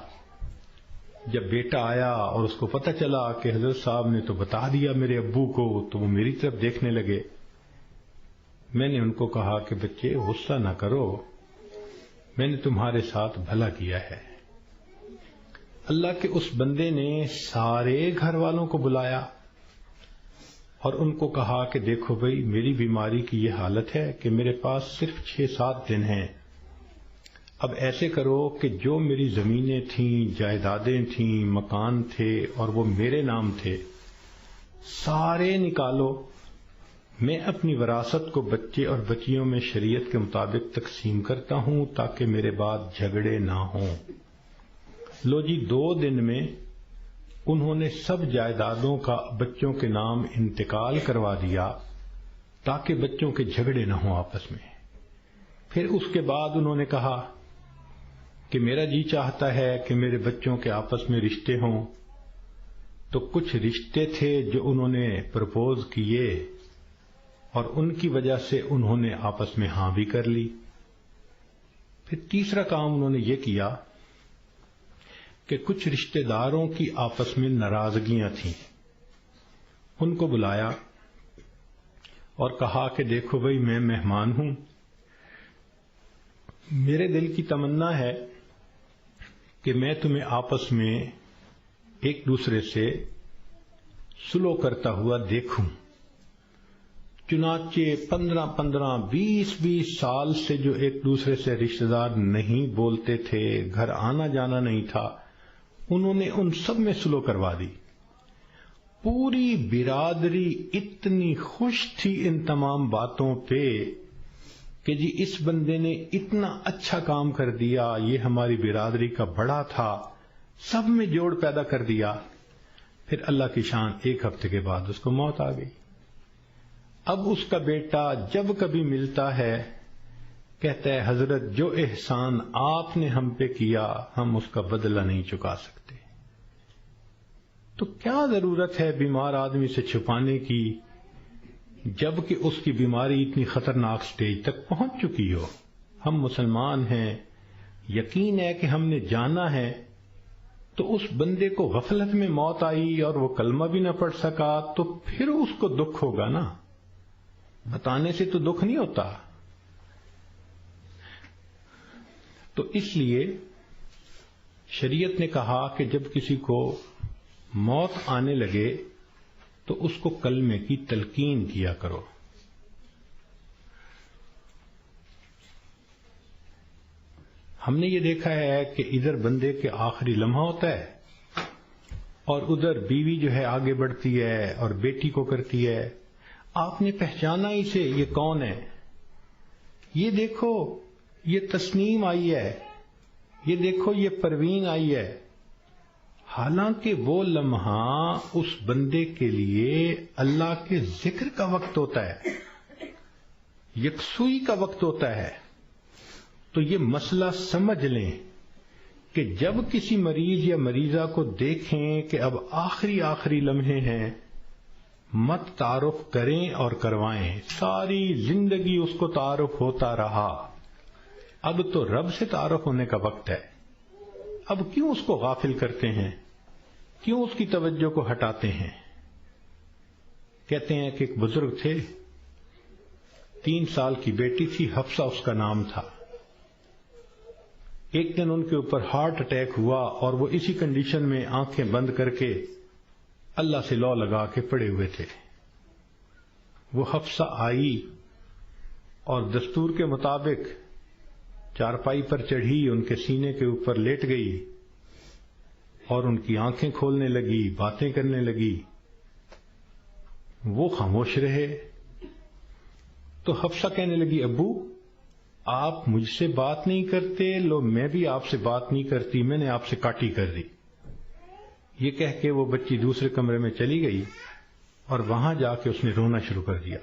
جب بیٹا آیا اور اس کو پتہ چلا کہ حضرت صاحب نے تو بتا دیا میرے ابو کو، تو وہ میری طرف دیکھنے لگے۔ میں نے ان کو کہا کہ بچے غصہ نہ کرو، میں نے تمہارے ساتھ بھلا کیا ہے۔ اللہ کے اس بندے نے سارے گھر والوں کو بلایا اور ان کو کہا کہ دیکھو بھئی، میری بیماری کی یہ حالت ہے کہ میرے پاس صرف 6-7 دن ہیں۔ اب ایسے کرو کہ جو میری زمینیں تھیں، جائیدادیں تھیں، مکان تھے اور وہ میرے نام تھے، سارے نکالو، میں اپنی وراثت کو بچے اور بچیوں میں شریعت کے مطابق تقسیم کرتا ہوں تاکہ میرے بعد جھگڑے نہ ہوں۔ لو جی، 2 دن میں انہوں نے سب جائیدادوں کا بچوں کے نام انتقال کروا دیا تاکہ بچوں کے جھگڑے نہ ہوں آپس میں۔ پھر اس کے بعد انہوں نے کہا کہ میرا جی چاہتا ہے کہ میرے بچوں کے آپس میں رشتے ہوں، تو کچھ رشتے تھے جو انہوں نے پرپوز کیے، اور ان کی وجہ سے انہوں نے آپس میں ہاں بھی کر لی۔ پھر تیسرا کام انہوں نے یہ کیا کہ کچھ رشتہ داروں کی آپس میں ناراضگیاں تھیں، ان کو بلایا اور کہا کہ دیکھو بھئی، میں مہمان ہوں، میرے دل کی تمنا ہے کہ میں تمہیں آپس میں ایک دوسرے سے سلو کرتا ہوا دیکھوں۔ چنانچہ 15 20 سال سے جو ایک دوسرے سے رشتہ دار نہیں بولتے تھے، گھر آنا جانا نہیں تھا، انہوں نے ان سب میں سلو کروا دی۔ پوری برادری اتنی خوش تھی ان تمام باتوں پہ کہ جی اس بندے نے اتنا اچھا کام کر دیا، یہ ہماری برادری کا بڑا تھا، سب میں جوڑ پیدا کر دیا۔ پھر اللہ کی شان، 1 ہفتے کے بعد اس کو موت آ گئی۔ اب اس کا بیٹا جب کبھی ملتا ہے کہتا ہے حضرت جو احسان آپ نے ہم پہ کیا ہم اس کا بدلہ نہیں چکا سکتے۔ تو کیا ضرورت ہے بیمار آدمی سے چھپانے کی جبکہ اس کی بیماری اتنی خطرناک سٹیج تک پہنچ چکی ہو؟ ہم مسلمان ہیں، یقین ہے کہ ہم نے جانا ہے، تو اس بندے کو غفلت میں موت آئی اور وہ کلمہ بھی نہ پڑھ سکا، تو پھر اس کو دکھ ہوگا نا، بتانے سے تو دکھ نہیں ہوتا۔ تو اس لیے شریعت نے کہا کہ جب کسی کو موت آنے لگے تو اس کو کلمے کی تلقین کیا کرو. ہم نے یہ دیکھا ہے کہ ادھر بندے کے آخری لمحہ ہوتا ہے اور ادھر بیوی جو ہے آگے بڑھتی ہے اور بیٹی کو کرتی ہے. آپ نے پہچانا اسے، یہ کون ہے؟ یہ دیکھو یہ تسنیم آئی ہے، یہ دیکھو یہ پروین آئی ہے. حالانکہ وہ لمحہ اس بندے کے لیے اللہ کے ذکر کا وقت ہوتا ہے، یکسوئی کا وقت ہوتا ہے. تو یہ مسئلہ سمجھ لیں کہ جب کسی مریض یا مریضہ کو دیکھیں کہ اب آخری لمحے ہیں، مت تعارف کریں اور کروائیں. ساری زندگی اس کو تعارف ہوتا رہا، اب تو رب سے تعارف ہونے کا وقت ہے. اب کیوں اس کو غافل کرتے ہیں؟ کیوں اس کی توجہ کو ہٹاتے ہیں؟ کہتے ہیں کہ ایک بزرگ تھے، 3 سال کی بیٹی تھی، حفصہ اس کا نام تھا. ایک دن ان کے اوپر ہارٹ اٹیک ہوا اور وہ اسی کنڈیشن میں آنکھیں بند کر کے اللہ سے لو لگا کے پڑے ہوئے تھے. وہ حفصہ آئی اور دستور کے مطابق چارپائی پر چڑھی، ان کے سینے کے اوپر لیٹ گئی اور ان کی آنکھیں کھولنے لگی، باتیں کرنے لگی. وہ خاموش رہے. تو حفصہ کہنے لگی، ابو آپ مجھ سے بات نہیں کرتے، لو میں بھی آپ سے بات نہیں کرتی، میں نے آپ سے کاٹی کر دی. یہ کہہ کے وہ بچی دوسرے کمرے میں چلی گئی اور وہاں جا کے اس نے رونا شروع کر دیا.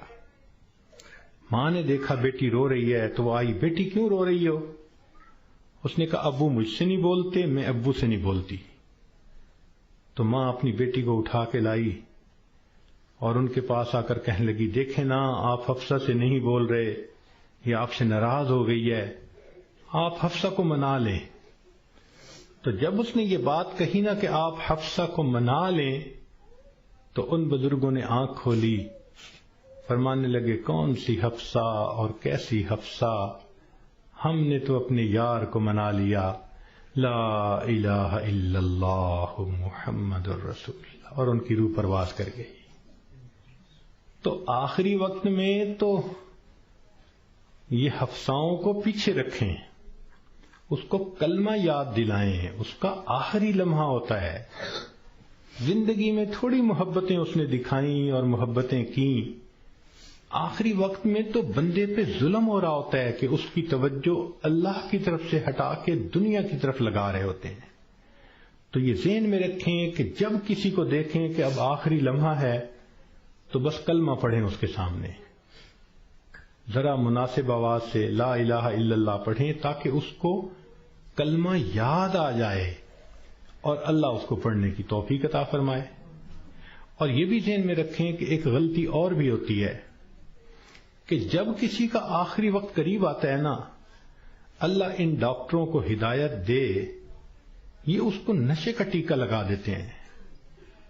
ماں نے دیکھا بیٹی رو رہی ہے تو وہ آئی، بیٹی کیوں رو رہی ہو؟ اس نے کہا ابو مجھ سے نہیں بولتے، میں ابو سے نہیں بولتی. تو ماں اپنی بیٹی کو اٹھا کے لائی اور ان کے پاس آ کر کہنے لگی، دیکھیں نا آپ حفصہ سے نہیں بول رہے، یہ آپ سے ناراض ہو گئی ہے، آپ حفصہ کو منا لیں. تو جب اس نے یہ بات کہی نا کہ آپ حفصہ کو منا لیں، تو ان بزرگوں نے آنکھ کھولی، فرمانے لگے کون سی حفصہ اور کیسی حفصہ، ہم نے تو اپنے یار کو منا لیا، لا الہ الا اللہ محمد الرسول اللہ، اور ان کی روح پرواز کر گئی. تو آخری وقت میں تو یہ حفصاؤں کو پیچھے رکھیں، اس کو کلمہ یاد دلائیں، اس کا آخری لمحہ ہوتا ہے. زندگی میں تھوڑی محبتیں اس نے دکھائیں اور محبتیں کیں، آخری وقت میں تو بندے پہ ظلم ہو رہا ہوتا ہے کہ اس کی توجہ اللہ کی طرف سے ہٹا کے دنیا کی طرف لگا رہے ہوتے ہیں. تو یہ ذہن میں رکھیں کہ جب کسی کو دیکھیں کہ اب آخری لمحہ ہے تو بس کلمہ پڑھیں اس کے سامنے، ذرا مناسب آواز سے لا الہ الا اللہ پڑھیں تاکہ اس کو کلمہ یاد آ جائے اور اللہ اس کو پڑھنے کی توفیق عطا فرمائے. اور یہ بھی ذہن میں رکھیں کہ ایک غلطی اور بھی ہوتی ہے کہ جب کسی کا آخری وقت قریب آتا ہے نا، اللہ ان ڈاکٹروں کو ہدایت دے، یہ اس کو نشے کا ٹیکہ لگا دیتے ہیں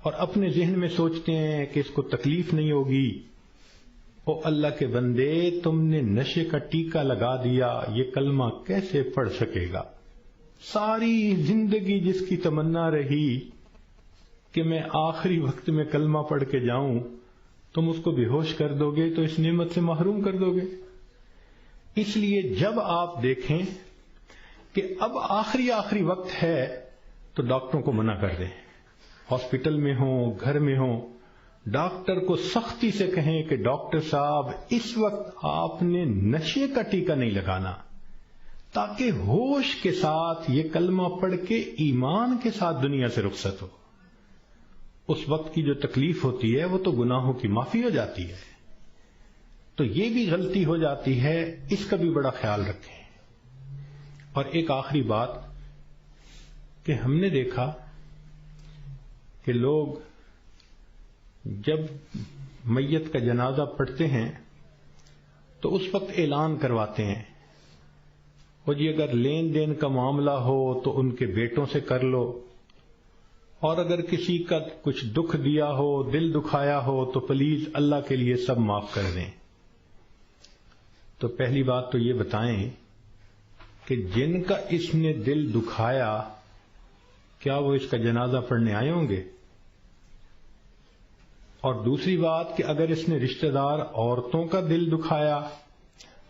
اور اپنے ذہن میں سوچتے ہیں کہ اس کو تکلیف نہیں ہوگی. او اللہ کے بندے، تم نے نشے کا ٹیکہ لگا دیا، یہ کلمہ کیسے پڑھ سکے گا؟ ساری زندگی جس کی تمنا رہی کہ میں آخری وقت میں کلمہ پڑھ کے جاؤں، تم اس کو بے ہوش کر دو گے تو اس نعمت سے محروم کر دو گے. اس لیے جب آپ دیکھیں کہ اب آخری وقت ہے تو ڈاکٹروں کو منع کر دیں. ہاسپٹل میں ہوں، گھر میں ہوں، ڈاکٹر کو سختی سے کہیں کہ ڈاکٹر صاحب اس وقت آپ نے نشے کا ٹیکہ نہیں لگانا، تاکہ ہوش کے ساتھ یہ کلمہ پڑھ کے ایمان کے ساتھ دنیا سے رخصت ہو. اس وقت کی جو تکلیف ہوتی ہے وہ تو گناہوں کی معافی ہو جاتی ہے. تو یہ بھی غلطی ہو جاتی ہے، اس کا بھی بڑا خیال رکھیں. اور ایک آخری بات کہ ہم نے دیکھا کہ لوگ جب میت کا جنازہ پڑھتے ہیں تو اس وقت اعلان کرواتے ہیں، اور جی اگر لین دین کا معاملہ ہو تو ان کے بیٹوں سے کر لو، اور اگر کسی کا کچھ دکھ دیا ہو، دل دکھایا ہو تو پلیز اللہ کے لیے سب معاف کر دیں. تو پہلی بات تو یہ بتائیں کہ جن کا اس نے دل دکھایا کیا وہ اس کا جنازہ پڑھنے آئے ہوں گے؟ اور دوسری بات کہ اگر اس نے رشتہ دار عورتوں کا دل دکھایا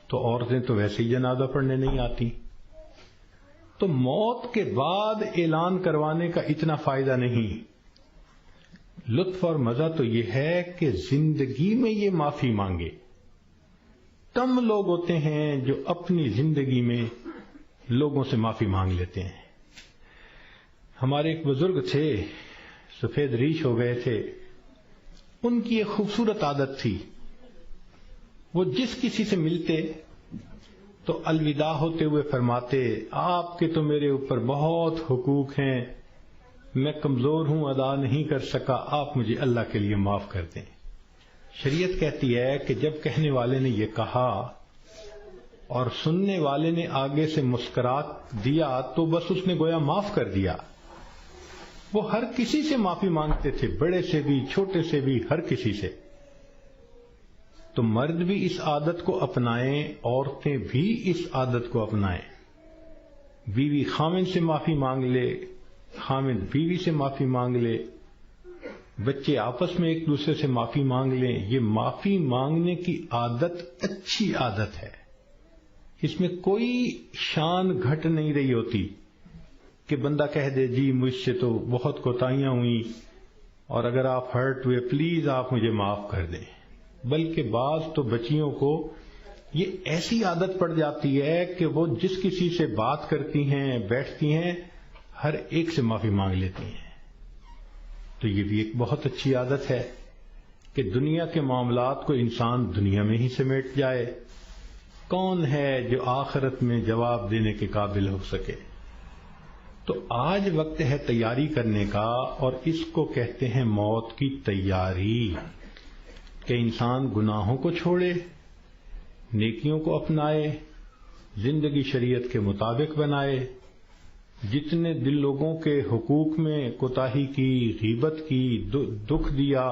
تو عورتیں تو ویسے ہی جنازہ پڑھنے نہیں آتی. تو موت کے بعد اعلان کروانے کا اتنا فائدہ نہیں. لطف اور مزہ تو یہ ہے کہ زندگی میں یہ معافی مانگے. کم لوگ ہوتے ہیں جو اپنی زندگی میں لوگوں سے معافی مانگ لیتے ہیں. ہمارے ایک بزرگ تھے، سفید ریش ہو گئے تھے. ان کی ایک خوبصورت عادت تھی، وہ جس کسی سے ملتے تو الوداع ہوتے ہوئے فرماتے، آپ کے تو میرے اوپر بہت حقوق ہیں، میں کمزور ہوں، ادا نہیں کر سکا، آپ مجھے اللہ کے لیے معاف کر دیں. شریعت کہتی ہے کہ جب کہنے والے نے یہ کہا اور سننے والے نے آگے سے مسکرات دیا تو بس اس نے گویا معاف کر دیا. وہ ہر کسی سے معافی مانگتے تھے، بڑے سے بھی، چھوٹے سے بھی، ہر کسی سے. تو مرد بھی اس عادت کو اپنائیں، عورتیں بھی اس عادت کو اپنائیں. بیوی خاوند سے معافی مانگ لے، خاوند بیوی سے معافی مانگ لے، بچے آپس میں ایک دوسرے سے معافی مانگ لیں. یہ معافی مانگنے کی عادت اچھی عادت ہے، اس میں کوئی شان گھٹ نہیں رہی ہوتی کہ بندہ کہہ دے جی مجھ سے تو بہت کوتاہیاں ہوئیں اور اگر آپ ہرٹ ہوئے پلیز آپ مجھے معاف کر دیں. بلکہ بعض تو بچیوں کو یہ ایسی عادت پڑ جاتی ہے کہ وہ جس کسی سے بات کرتی ہیں، بیٹھتی ہیں، ہر ایک سے معافی مانگ لیتی ہیں. تو یہ بھی ایک بہت اچھی عادت ہے کہ دنیا کے معاملات کو انسان دنیا میں ہی سمیٹ جائے. کون ہے جو آخرت میں جواب دینے کے قابل ہو سکے؟ تو آج وقت ہے تیاری کرنے کا، اور اس کو کہتے ہیں موت کی تیاری، کہ انسان گناہوں کو چھوڑے، نیکیوں کو اپنائے، زندگی شریعت کے مطابق بنائے. جتنے دل لوگوں کے حقوق میں کوتاہی کی، غیبت کی، دکھ دیا،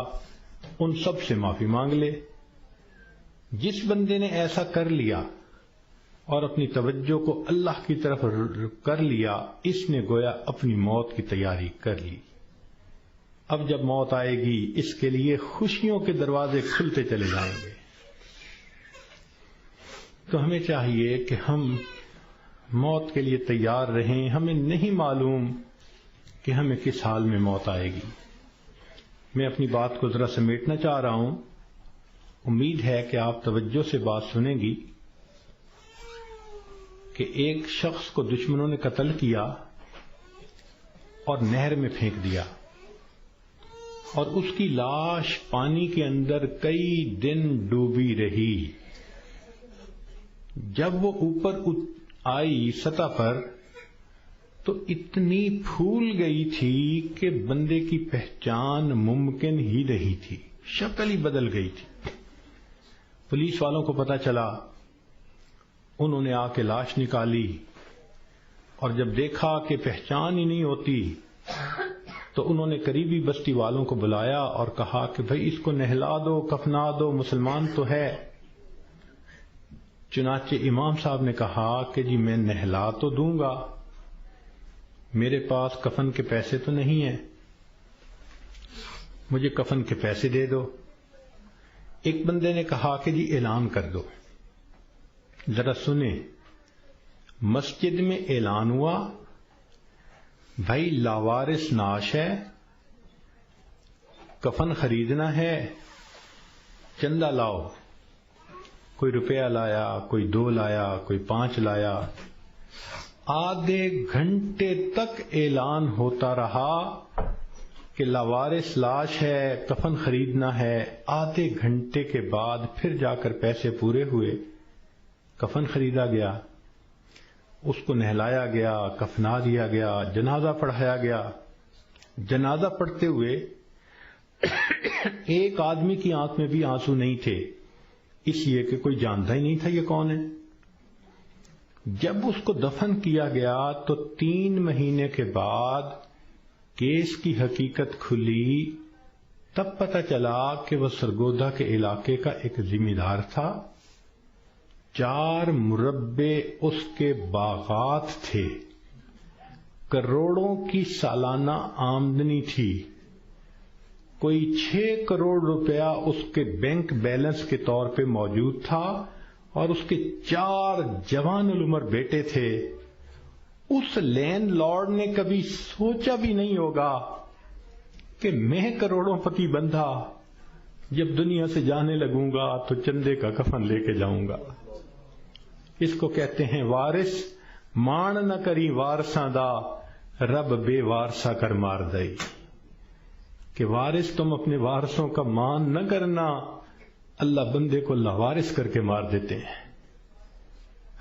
ان سب سے معافی مانگ لے. جس بندے نے ایسا کر لیا اور اپنی توجہ کو اللہ کی طرف کر لیا، اس نے گویا اپنی موت کی تیاری کر لی. اب جب موت آئے گی اس کے لیے خوشیوں کے دروازے کھلتے چلے جائیں گے. تو ہمیں چاہیے کہ ہم موت کے لیے تیار رہیں. ہمیں نہیں معلوم کہ ہمیں کس حال میں موت آئے گی. میں اپنی بات کو ذرا سمیٹنا چاہ رہا ہوں. امید ہے کہ آپ توجہ سے بات سنیں گی. کہ ایک شخص کو دشمنوں نے قتل کیا اور نہر میں پھینک دیا، اور اس کی لاش پانی کے اندر کئی دن ڈوبی رہی. جب وہ اوپر آئی سطح پر تو اتنی پھول گئی تھی کہ بندے کی پہچان ممکن ہی نہیں تھی، شکل ہی بدل گئی تھی. پولیس والوں کو پتہ چلا، انہوں نے آ کے لاش نکالی، اور جب دیکھا کہ پہچان ہی نہیں ہوتی تو انہوں نے قریبی بستی والوں کو بلایا اور کہا کہ بھئی اس کو نہلا دو، کفنا دو، مسلمان تو ہے. چنانچہ امام صاحب نے کہا کہ جی میں نہلا تو دوں گا، میرے پاس کفن کے پیسے تو نہیں ہیں، مجھے کفن کے پیسے دے دو. ایک بندے نے کہا کہ جی اعلان کر دو. ذرا سنیں، مسجد میں اعلان ہوا، بھائی لاوارث نعش ہے، کفن خریدنا ہے، چندہ لاؤ. کوئی روپیہ لایا، کوئی 2 لایا، کوئی 5 لایا. آدھے گھنٹے تک اعلان ہوتا رہا کہ لاوارث لاش ہے، کفن خریدنا ہے. آدھے گھنٹے کے بعد پھر جا کر پیسے پورے ہوئے، کفن خریدا گیا، اس کو نہلایا گیا، کفنا دیا گیا، جنازہ پڑھایا گیا. جنازہ پڑھتے ہوئے ایک آدمی کی آنکھ میں بھی آنسو نہیں تھے، اس لیے کہ کوئی جانتا ہی نہیں تھا یہ کون ہے. جب اس کو دفن کیا گیا تو 3 مہینے کے بعد کیس کی حقیقت کھلی. تب پتہ چلا کہ وہ سرگودا کے علاقے کا ایک ذمہ دار تھا. 4 مربع اس کے باغات تھے، کروڑوں کی سالانہ آمدنی تھی. کوئی 6 کروڑ روپیہ اس کے بینک بیلنس کے طور پہ موجود تھا اور اس کے 4 جوان العمر بیٹے تھے، اس لینڈ لارڈ نے کبھی سوچا بھی نہیں ہوگا کہ میں کروڑوں پتی بندہ جب دنیا سے جانے لگوں گا تو چندے کا کفن لے کے جاؤں گا۔ اس کو کہتے ہیں وارث مان نہ کری وارثاں دا، رب بے وارثا کر مار دئی، کہ وارث تم اپنے وارثوں کا مان نہ کرنا، اللہ بندے کو لاوارث کر کے مار دیتے ہیں۔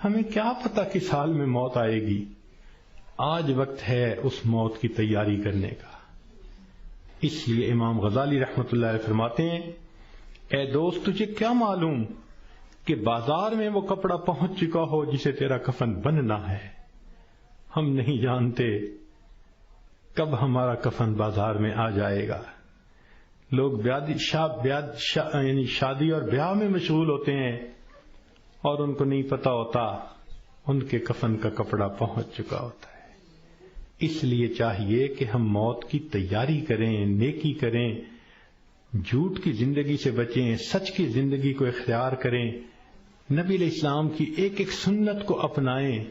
ہمیں کیا پتا کس حال میں موت آئے گی، آج وقت ہے اس موت کی تیاری کرنے کا۔ اس لیے امام غزالی رحمۃ اللہ علیہ فرماتے ہیں، اے دوست تجھے کیا معلوم کہ بازار میں وہ کپڑا پہنچ چکا ہو جسے تیرا کفن بننا ہے، ہم نہیں جانتے کب ہمارا کفن بازار میں آ جائے گا۔ لوگ یعنی شادی اور بیاہ میں مشغول ہوتے ہیں اور ان کو نہیں پتا ہوتا ان کے کفن کا کپڑا پہنچ چکا ہوتا ہے۔ اس لیے چاہیے کہ ہم موت کی تیاری کریں، نیکی کریں، جھوٹ کی زندگی سے بچیں، سچ کی زندگی کو اختیار کریں، نبی علیہ السلام کی ایک ایک سنت کو اپنائیں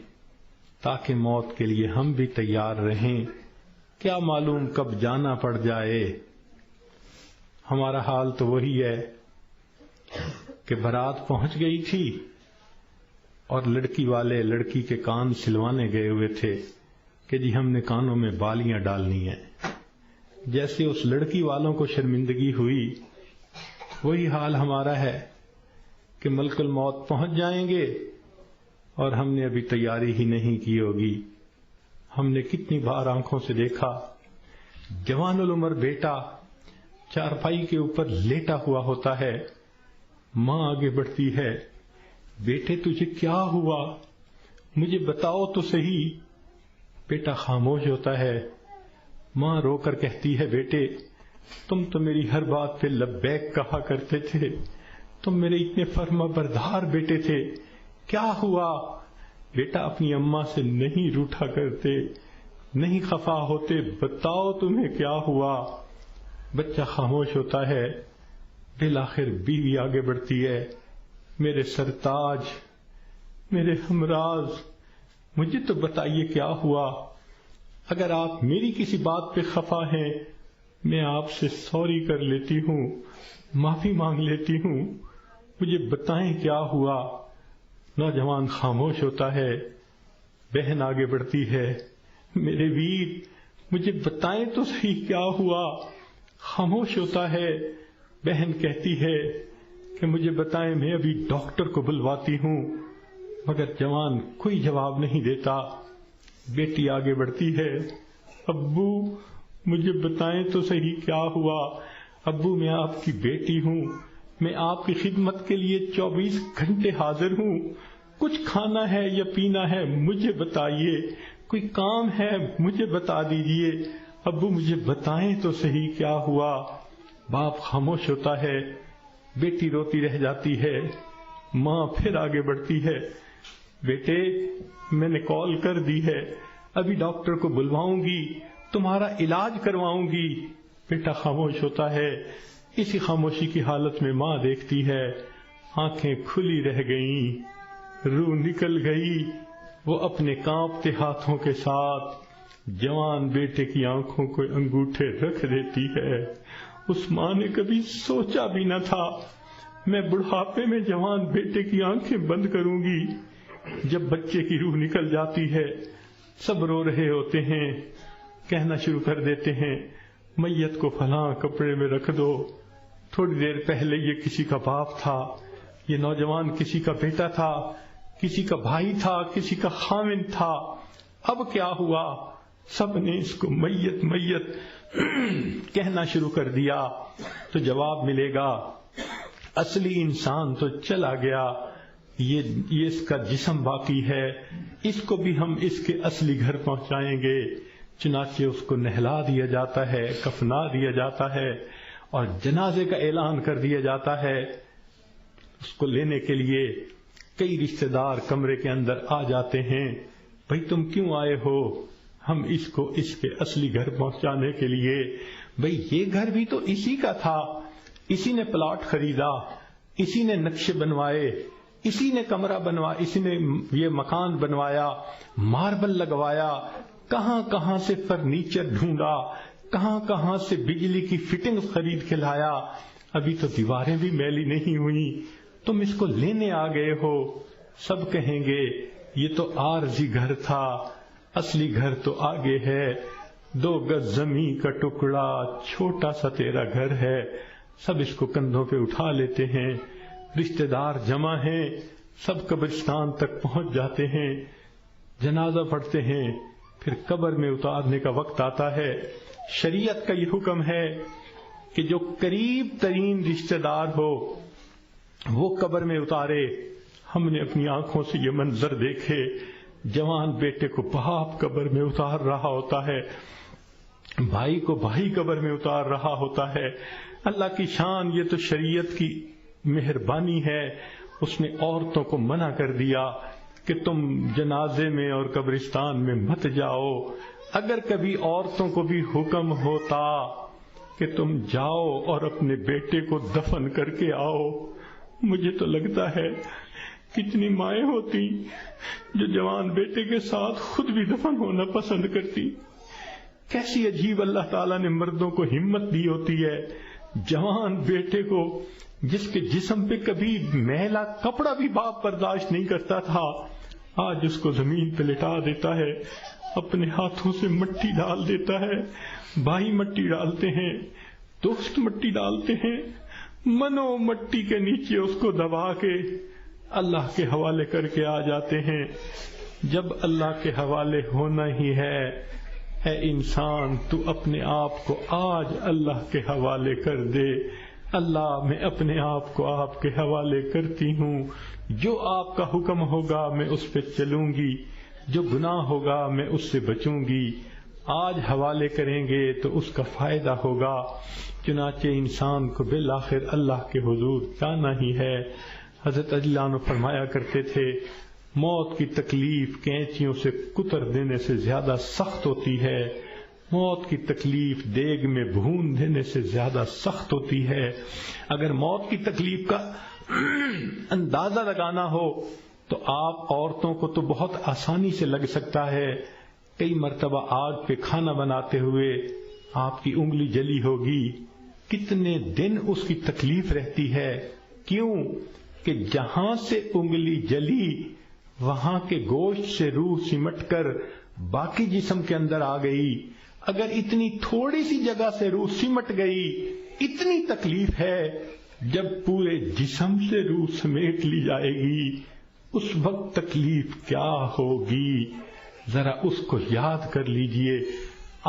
تاکہ موت کے لیے ہم بھی تیار رہیں۔ کیا معلوم کب جانا پڑ جائے۔ ہمارا حال تو وہی ہے کہ بارات پہنچ گئی تھی اور لڑکی والے لڑکی کے کان سلوانے گئے ہوئے تھے کہ جی ہم نے کانوں میں بالیاں ڈالنی ہیں۔ جیسے اس لڑکی والوں کو شرمندگی ہوئی، وہی حال ہمارا ہے کہ ملک الموت پہنچ جائیں گے اور ہم نے ابھی تیاری ہی نہیں کی ہوگی۔ ہم نے کتنی بار آنکھوں سے دیکھا جوان العمر بیٹا چارپائی کے اوپر لیٹا ہوا ہوتا ہے، ماں آگے بڑھتی ہے، بیٹے تجھے کیا ہوا، مجھے بتاؤ تو صحیح۔ بیٹا خاموش ہوتا ہے، ماں رو کر کہتی ہے بیٹے تم تو میری ہر بات پہ لبیک کہا کرتے تھے، تم میرے اتنے فرما بردار بیٹے تھے، کیا ہوا؟ بیٹا اپنی اماں سے نہیں روٹھا کرتے، نہیں خفا ہوتے، بتاؤ تمہیں کیا ہوا۔ بچہ خاموش ہوتا ہے، بالآخر بیوی آگے بڑھتی ہے، میرے سرتاج، میرے ہمراز، مجھے تو بتائیے کیا ہوا۔ اگر آپ میری کسی بات پہ خفا ہیں میں آپ سے سوری کر لیتی ہوں، معافی مانگ لیتی ہوں، مجھے بتائیں کیا ہوا۔ نوجوان خاموش ہوتا ہے، بہن آگے بڑھتی ہے، میرے ویر مجھے بتائیں تو صحیح کیا ہوا۔ خاموش ہوتا ہے، بہن کہتی ہے کہ مجھے بتائیں، میں ابھی ڈاکٹر کو بلواتی ہوں، مگر جوان کوئی جواب نہیں دیتا۔ بیٹی آگے بڑھتی ہے، ابو مجھے بتائیں تو صحیح کیا ہوا۔ ابو میں آپ کی بیٹی ہوں، میں آپ کی خدمت کے لیے 24 گھنٹے حاضر ہوں، کچھ کھانا ہے یا پینا ہے مجھے بتائیے، کوئی کام ہے مجھے بتا دیجئے، ابو مجھے بتائیں تو صحیح کیا ہوا۔ باپ خاموش ہوتا ہے، بیٹی روتی رہ جاتی ہے، ماں پھر آگے بڑھتی ہے، بیٹے میں نے کال کر دی ہے، ابھی ڈاکٹر کو بلواؤں گی، تمہارا علاج کرواؤں گی۔ بیٹا خاموش ہوتا ہے، اسی خاموشی کی حالت میں ماں دیکھتی ہے، آنکھیں کھلی رہ گئیں، روح نکل گئی، وہ اپنے کانپتے ہاتھوں کے ساتھ جوان بیٹے کی آنکھوں کو انگوٹھے رکھ دیتی ہے۔ اس ماں نے کبھی سوچا بھی نہ تھا میں بڑھاپے میں جوان بیٹے کی آنکھیں بند کروں گی۔ جب بچے کی روح نکل جاتی ہے، سب رو رہے ہوتے ہیں، کہنا شروع کر دیتے ہیں میت کو فلاں کپڑے میں رکھ دو، تھوڑی دیر پہلے یہ کسی کا باپ تھا، یہ نوجوان کسی کا بیٹا تھا، کسی کا بھائی تھا، کسی کا خاوند تھا، اب کیا ہوا؟ سب نے اس کو میت میت کہنا شروع کر دیا تو جواب ملے گا اصلی انسان تو چلا گیا، یہ اس کا جسم باقی ہے، اس کو بھی ہم اس کے اصلی گھر پہنچائیں گے۔ چنانچہ اس کو نہلا دیا جاتا ہے، کفنا دیا جاتا ہے اور جنازے کا اعلان کر دیا جاتا ہے۔ اس کو لینے کے لیے کئی رشتہ دار کمرے کے اندر آ جاتے ہیں، بھئی تم کیوں آئے ہو؟ ہم اس کو اس کے اصلی گھر پہنچانے کے لیے۔ بھئی یہ گھر بھی تو اسی کا تھا، اسی نے پلاٹ خریدا، اسی نے نقشے بنوائے، اسی نے کمرہ بنوایا، اسی نے یہ مکان بنوایا، ماربل لگوایا، کہاں کہاں سے فرنیچر ڈھونڈا، کہاں کہاں سے بجلی کی فٹنگ خرید کے لایا، ابھی تو دیواریں بھی میلی نہیں ہوئی، تم اس کو لینے آ گئے ہو۔ سب کہیں گے یہ تو عارضی گھر تھا، اصلی گھر تو آگے ہے، 2 گز زمین کا ٹکڑا، چھوٹا سا تیرا گھر ہے۔ سب اس کو کندھوں پہ اٹھا لیتے ہیں، رشتہ دار جمع ہیں، سب قبرستان تک پہنچ جاتے ہیں، جنازہ پڑھتے ہیں، پھر قبر میں اتارنے کا وقت آتا ہے۔ شریعت کا یہ حکم ہے کہ جو قریب ترین رشتہ دار ہو وہ قبر میں اتارے۔ ہم نے اپنی آنکھوں سے یہ منظر دیکھے، جوان بیٹے کو باپ قبر میں اتار رہا ہوتا ہے، بھائی کو بھائی قبر میں اتار رہا ہوتا ہے۔ اللہ کی شان، یہ تو شریعت کی مہربانی ہے، اس نے عورتوں کو منع کر دیا کہ تم جنازے میں اور قبرستان میں مت جاؤ۔ اگر کبھی عورتوں کو بھی حکم ہوتا کہ تم جاؤ اور اپنے بیٹے کو دفن کر کے آؤ، مجھے تو لگتا ہے کتنی مائیں ہوتی جو جوان بیٹے کے ساتھ خود بھی دفن ہونا پسند کرتی۔ کیسی عجیب اللہ تعالیٰ نے مردوں کو ہمت دی ہوتی ہے۔ جوان بیٹے کو، جس کے جسم پہ کبھی میلا کپڑا بھی باپ برداشت نہیں کرتا تھا، آج اس کو زمین پہ لٹا دیتا ہے، اپنے ہاتھوں سے مٹی ڈال دیتا ہے، بھائی مٹی ڈالتے ہیں، دوست مٹی ڈالتے ہیں، منو مٹی کے نیچے اس کو دبا کے اللہ کے حوالے کر کے آ جاتے ہیں۔ جب اللہ کے حوالے ہونا ہی ہے، اے انسان تو اپنے آپ کو آج اللہ کے حوالے کر دے۔ اللہ میں اپنے آپ کو آپ کے حوالے کرتی ہوں، جو آپ کا حکم ہوگا میں اس پہ چلوں گی، جو گناہ ہوگا میں اس سے بچوں گی۔ آج حوالے کریں گے تو اس کا فائدہ ہوگا۔ چنانچہ انسان کو بالآخر اللہ کے حضور جانا ہی ہے۔ حضرت علی عنہ فرمایا کرتے تھے، موت کی تکلیف کینچیوں سے کتر دینے سے زیادہ سخت ہوتی ہے، موت کی تکلیف دیگ میں بھون دینے سے زیادہ سخت ہوتی ہے۔ اگر موت کی تکلیف کا اندازہ لگانا ہو تو آپ عورتوں کو تو بہت آسانی سے لگ سکتا ہے۔ کئی مرتبہ آگ پہ کھانا بناتے ہوئے آپ کی انگلی جلی ہوگی، کتنے دن اس کی تکلیف رہتی ہے۔ کیوں کہ جہاں سے انگلی جلی وہاں کے گوشت سے روح سمٹ کر باقی جسم کے اندر آ گئی۔ اگر اتنی تھوڑی سی جگہ سے روح سمٹ گئی، اتنی تکلیف ہے۔ جب پورے جسم سے روح سمیٹ لی جائے گی اس وقت تکلیف کیا ہوگی، ذرا اس کو یاد کر لیجئے۔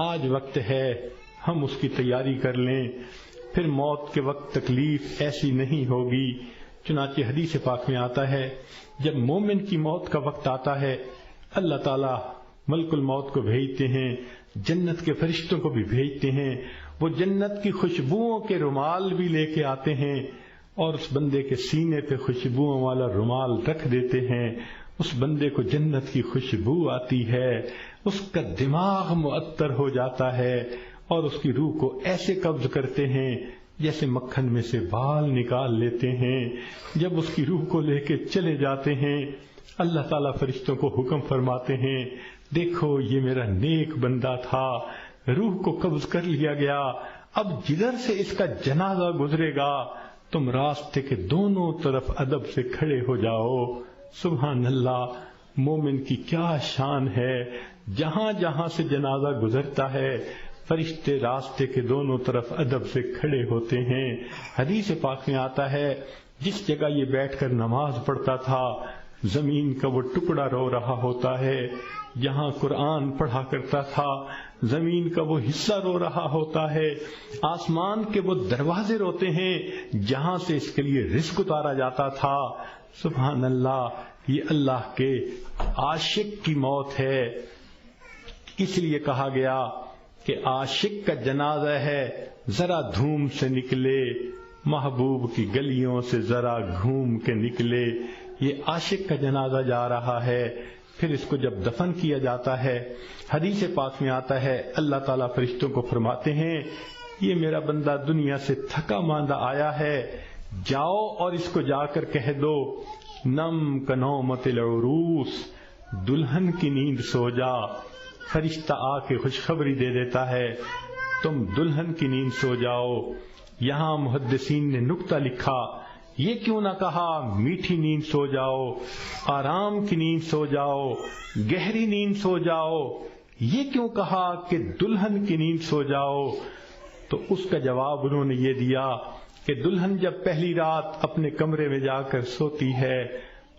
آج وقت ہے ہم اس کی تیاری کر لیں، پھر موت کے وقت تکلیف ایسی نہیں ہوگی۔ چنانچہ حدیث پاک میں آتا ہے، جب مومن کی موت کا وقت آتا ہے اللہ تعالیٰ ملک الموت کو بھیجتے ہیں، جنت کے فرشتوں کو بھی بھیجتے ہیں، وہ جنت کی خوشبوؤں کے رومال بھی لے کے آتے ہیں اور اس بندے کے سینے پہ خوشبوؤں والا رومال رکھ دیتے ہیں۔ اس بندے کو جنت کی خوشبو آتی ہے، اس کا دماغ معطر ہو جاتا ہے اور اس کی روح کو ایسے قبض کرتے ہیں جیسے مکھن میں سے بال نکال لیتے ہیں۔ جب اس کی روح کو لے کے چلے جاتے ہیں اللہ تعالیٰ فرشتوں کو حکم فرماتے ہیں، دیکھو یہ میرا نیک بندہ تھا، روح کو قبض کر لیا گیا، اب جدھر سے اس کا جنازہ گزرے گا تم راستے کے دونوں طرف ادب سے کھڑے ہو جاؤ۔ سبحان اللہ، مومن کی کیا شان ہے، جہاں جہاں سے جنازہ گزرتا ہے فرشتے راستے کے دونوں طرف ادب سے کھڑے ہوتے ہیں۔ حدیث پاک میں آتا ہے، جس جگہ یہ بیٹھ کر نماز پڑھتا تھا زمین کا وہ ٹکڑا رو رہا ہوتا ہے، جہاں قرآن پڑھا کرتا تھا زمین کا وہ حصہ رو رہا ہوتا ہے، آسمان کے وہ دروازے روتے ہیں جہاں سے اس کے لیے رزق اتارا جاتا تھا۔ سبحان اللہ، یہ اللہ کے عاشق کی موت ہے۔ اس لیے کہا گیا کہ عاشق کا جنازہ ہے، ذرا دھوم سے نکلے، محبوب کی گلیوں سے ذرا گھوم کے نکلے۔ یہ عاشق کا جنازہ جا رہا ہے۔ پھر اس کو جب دفن کیا جاتا ہے حدیث پاک میں آتا ہے اللہ تعالیٰ فرشتوں کو فرماتے ہیں یہ میرا بندہ دنیا سے تھکا ماندہ آیا ہے، جاؤ اور اس کو جا کر کہہ دو نم کنومت العروس، دلہن کی نیند سو جا۔ فرشتہ آ کے خوشخبری دے دیتا ہے تم دلہن کی نیند سو جاؤ۔ یہاں محدثین نے نکتہ لکھا، یہ کیوں نہ کہا میٹھی نیند سو جاؤ، آرام کی نیند سو جاؤ، گہری نیند سو جاؤ، یہ کیوں کہا کہ دلہن کی نیند سو جاؤ؟ تو اس کا جواب انہوں نے یہ دیا کہ دلہن جب پہلی رات اپنے کمرے میں جا کر سوتی ہے،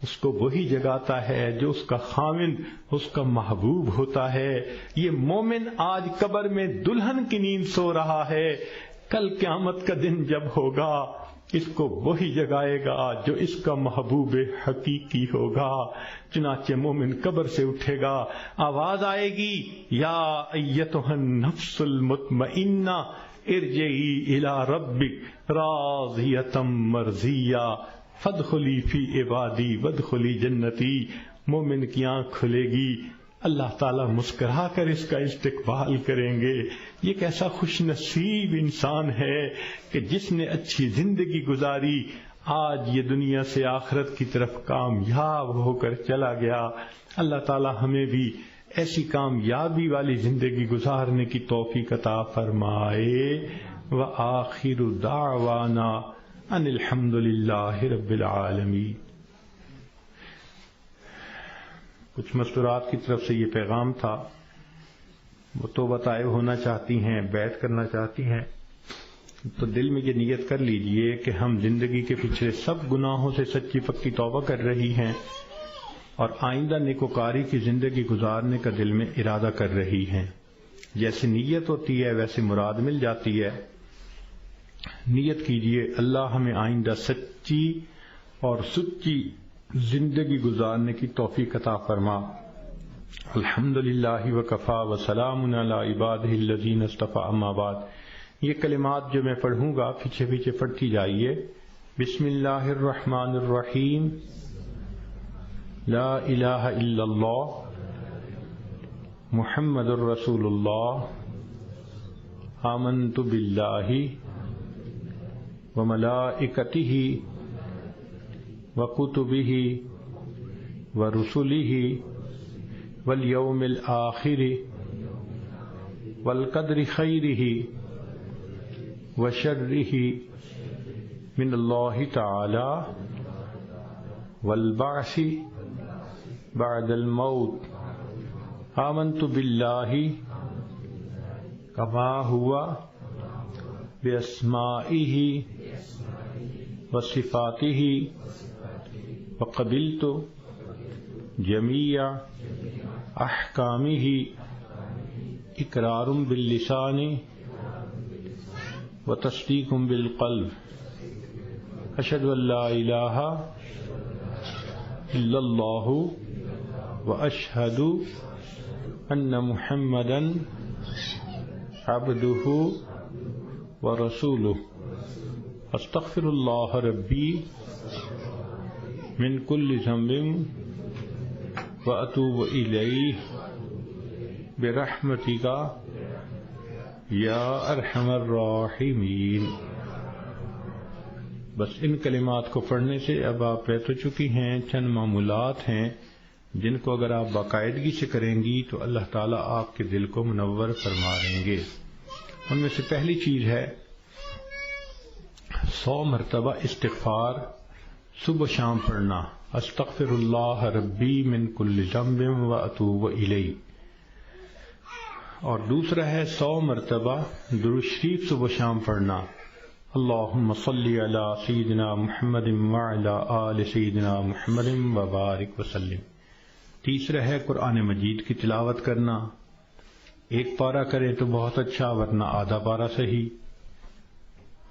اس کو وہی جگاتا ہے جو اس کا خاوند، اس کا محبوب ہوتا ہے۔ یہ مومن آج قبر میں دلہن کی نیند سو رہا ہے، کل قیامت کا دن جب ہوگا اس کو وہی جگائے گا جو اس کا محبوب حقیقی ہوگا۔ چنانچہ مومن قبر سے اٹھے گا، آواز آئے گی یا ایتھا النفس المطمئنہ ارجعی الی ربک راضیۃ مرضیہ فادخلی فی عبادی وادخلی جنتی۔ مومن کی آنکھ کھلے گی، اللہ تعالیٰ مسکرا کر اس کا استقبال کریں گے۔ یہ کیسا خوش نصیب انسان ہے کہ جس نے اچھی زندگی گزاری، آج یہ دنیا سے آخرت کی طرف کامیاب ہو کر چلا گیا۔ اللہ تعالیٰ ہمیں بھی ایسی کامیابی والی زندگی گزارنے کی توفیق عطا فرمائے۔ وآخر دعوانا ان الحمد للہ رب العالمین۔ کچھ مستورات کی طرف سے یہ پیغام تھا، وہ توبہ طائب ہونا چاہتی ہیں، بیعت کرنا چاہتی ہیں، تو دل میں یہ نیت کر لیجئے کہ ہم زندگی کے پچھلے سب گناہوں سے سچی پکی توبہ کر رہی ہیں اور آئندہ نیکوکاری کی زندگی گزارنے کا دل میں ارادہ کر رہی ہیں۔ جیسے نیت ہوتی ہے ویسے مراد مل جاتی ہے۔ نیت کیجئے اللہ ہمیں آئندہ سچی اور سچی زندگی گزارنے کی توفیق عطا فرما۔ الحمدللہ وکفی وسلام علی عبادہ الذین اصطفی، اما بعد۔ یہ کلمات جو میں پڑھوں گا پیچھے پیچھے پڑھتی جائیے۔ بسم اللہ الرحمن الرحیم، لا الہ الا اللہ محمد الرسول اللہ، آمنت باللہ وملائکتہ وکتبہ ورسلہ والیوم الآخر والقدر خیرہ وشرہ من اللہ تعالی والبعث بعد الموت۔ آمنت باللہ کما ہوا باسمائہ وصفاتہ وقبلت جمیع احکامہ اقرار باللسان وتصدیق بالقلب۔ اشہد ان لا الہ الا اللہ واشہد ان محمدا عبدہ ورسولہ۔ استغفر اللہ ربی من کل ذنب واتوب الیہ برحمتک یا ارحم الراحمین۔ بس ان کلمات کو پڑھنے سے اب آپ رہ تو چکی ہیں، چند معمولات ہیں جن کو اگر آپ باقاعدگی سے کریں گی تو اللہ تعالیٰ آپ کے دل کو منور فرما دیں گے۔ ان میں سے پہلی چیز ہے 100 مرتبہ استغفار صبح شام پڑھنا، استغفر اللہ ربی من کل ذنب واتوب الیہ۔ اور دوسرا ہے 100 مرتبہ درود شریف صبح شام پڑھنا، اللہم صلی علی سیدنا محمد وعلی آل سیدنا محمد وبارک وسلم۔ تیسرا ہے قرآن مجید کی تلاوت کرنا، ایک پارہ کریں تو بہت اچھا، ورنہ آدھا پارہ صحیح۔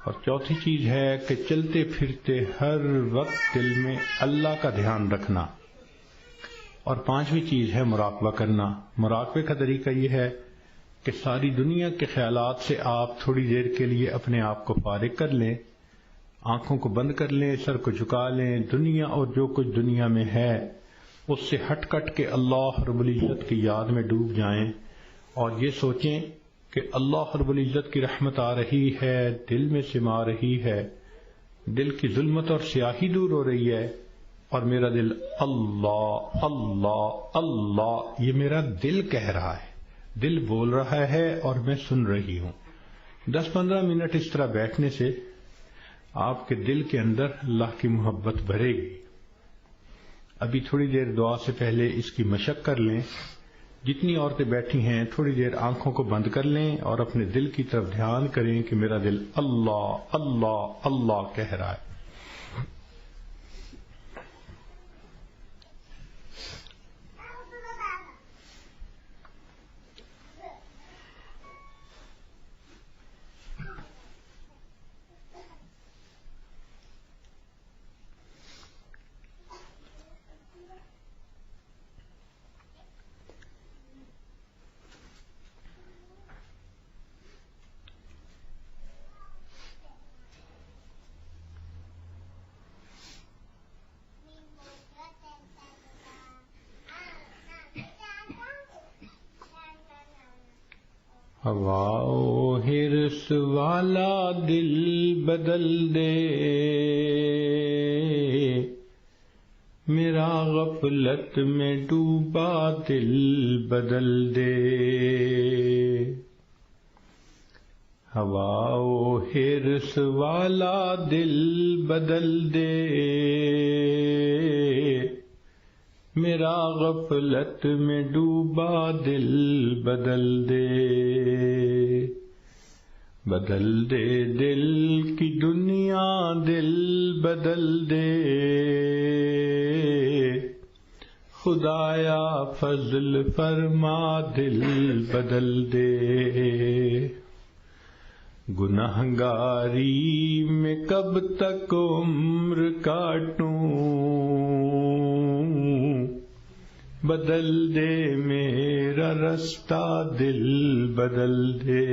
اور چوتھی چیز ہے کہ چلتے پھرتے ہر وقت دل میں اللہ کا دھیان رکھنا۔ اور پانچویں چیز ہے مراقبہ کرنا۔ مراقبے کا طریقہ یہ ہے کہ ساری دنیا کے خیالات سے آپ تھوڑی دیر کے لیے اپنے آپ کو فارغ کر لیں، آنکھوں کو بند کر لیں، سر کو جھکا لیں، دنیا اور جو کچھ دنیا میں ہے اس سے ہٹ کٹ کے اللہ رب العزت کی یاد میں ڈوب جائیں اور یہ سوچیں کہ اللہ رب العزت کی رحمت آ رہی ہے، دل میں سما رہی ہے، دل کی ظلمت اور سیاہی دور ہو رہی ہے، اور میرا دل اللہ اللہ اللہ، یہ میرا دل کہہ رہا ہے، دل بول رہا ہے اور میں سن رہی ہوں۔ 10-15 منٹ اس طرح بیٹھنے سے آپ کے دل کے اندر اللہ کی محبت بھرے گی۔ ابھی تھوڑی دیر دعا سے پہلے اس کی مشق کر لیں۔ جتنی عورتیں بیٹھی ہیں تھوڑی دیر آنکھوں کو بند کر لیں اور اپنے دل کی طرف دھیان کریں کہ میرا دل اللہ اللہ اللہ کہہ رہا ہے۔ ہوا و حرص والا دل بدل دے، میرا غفلت میں ڈوبا دل بدل دے۔ ہوا و حرص والا دل بدل دے، میرا غفلت میں ڈوبا دل بدل دے۔ بدل دے دل کی دنیا دل بدل دے، خدایا فضل فرما دل بدل دے۔ گنہگاری میں کب تک عمر کاٹوں، بدل دے میرا رستہ دل بدل دے۔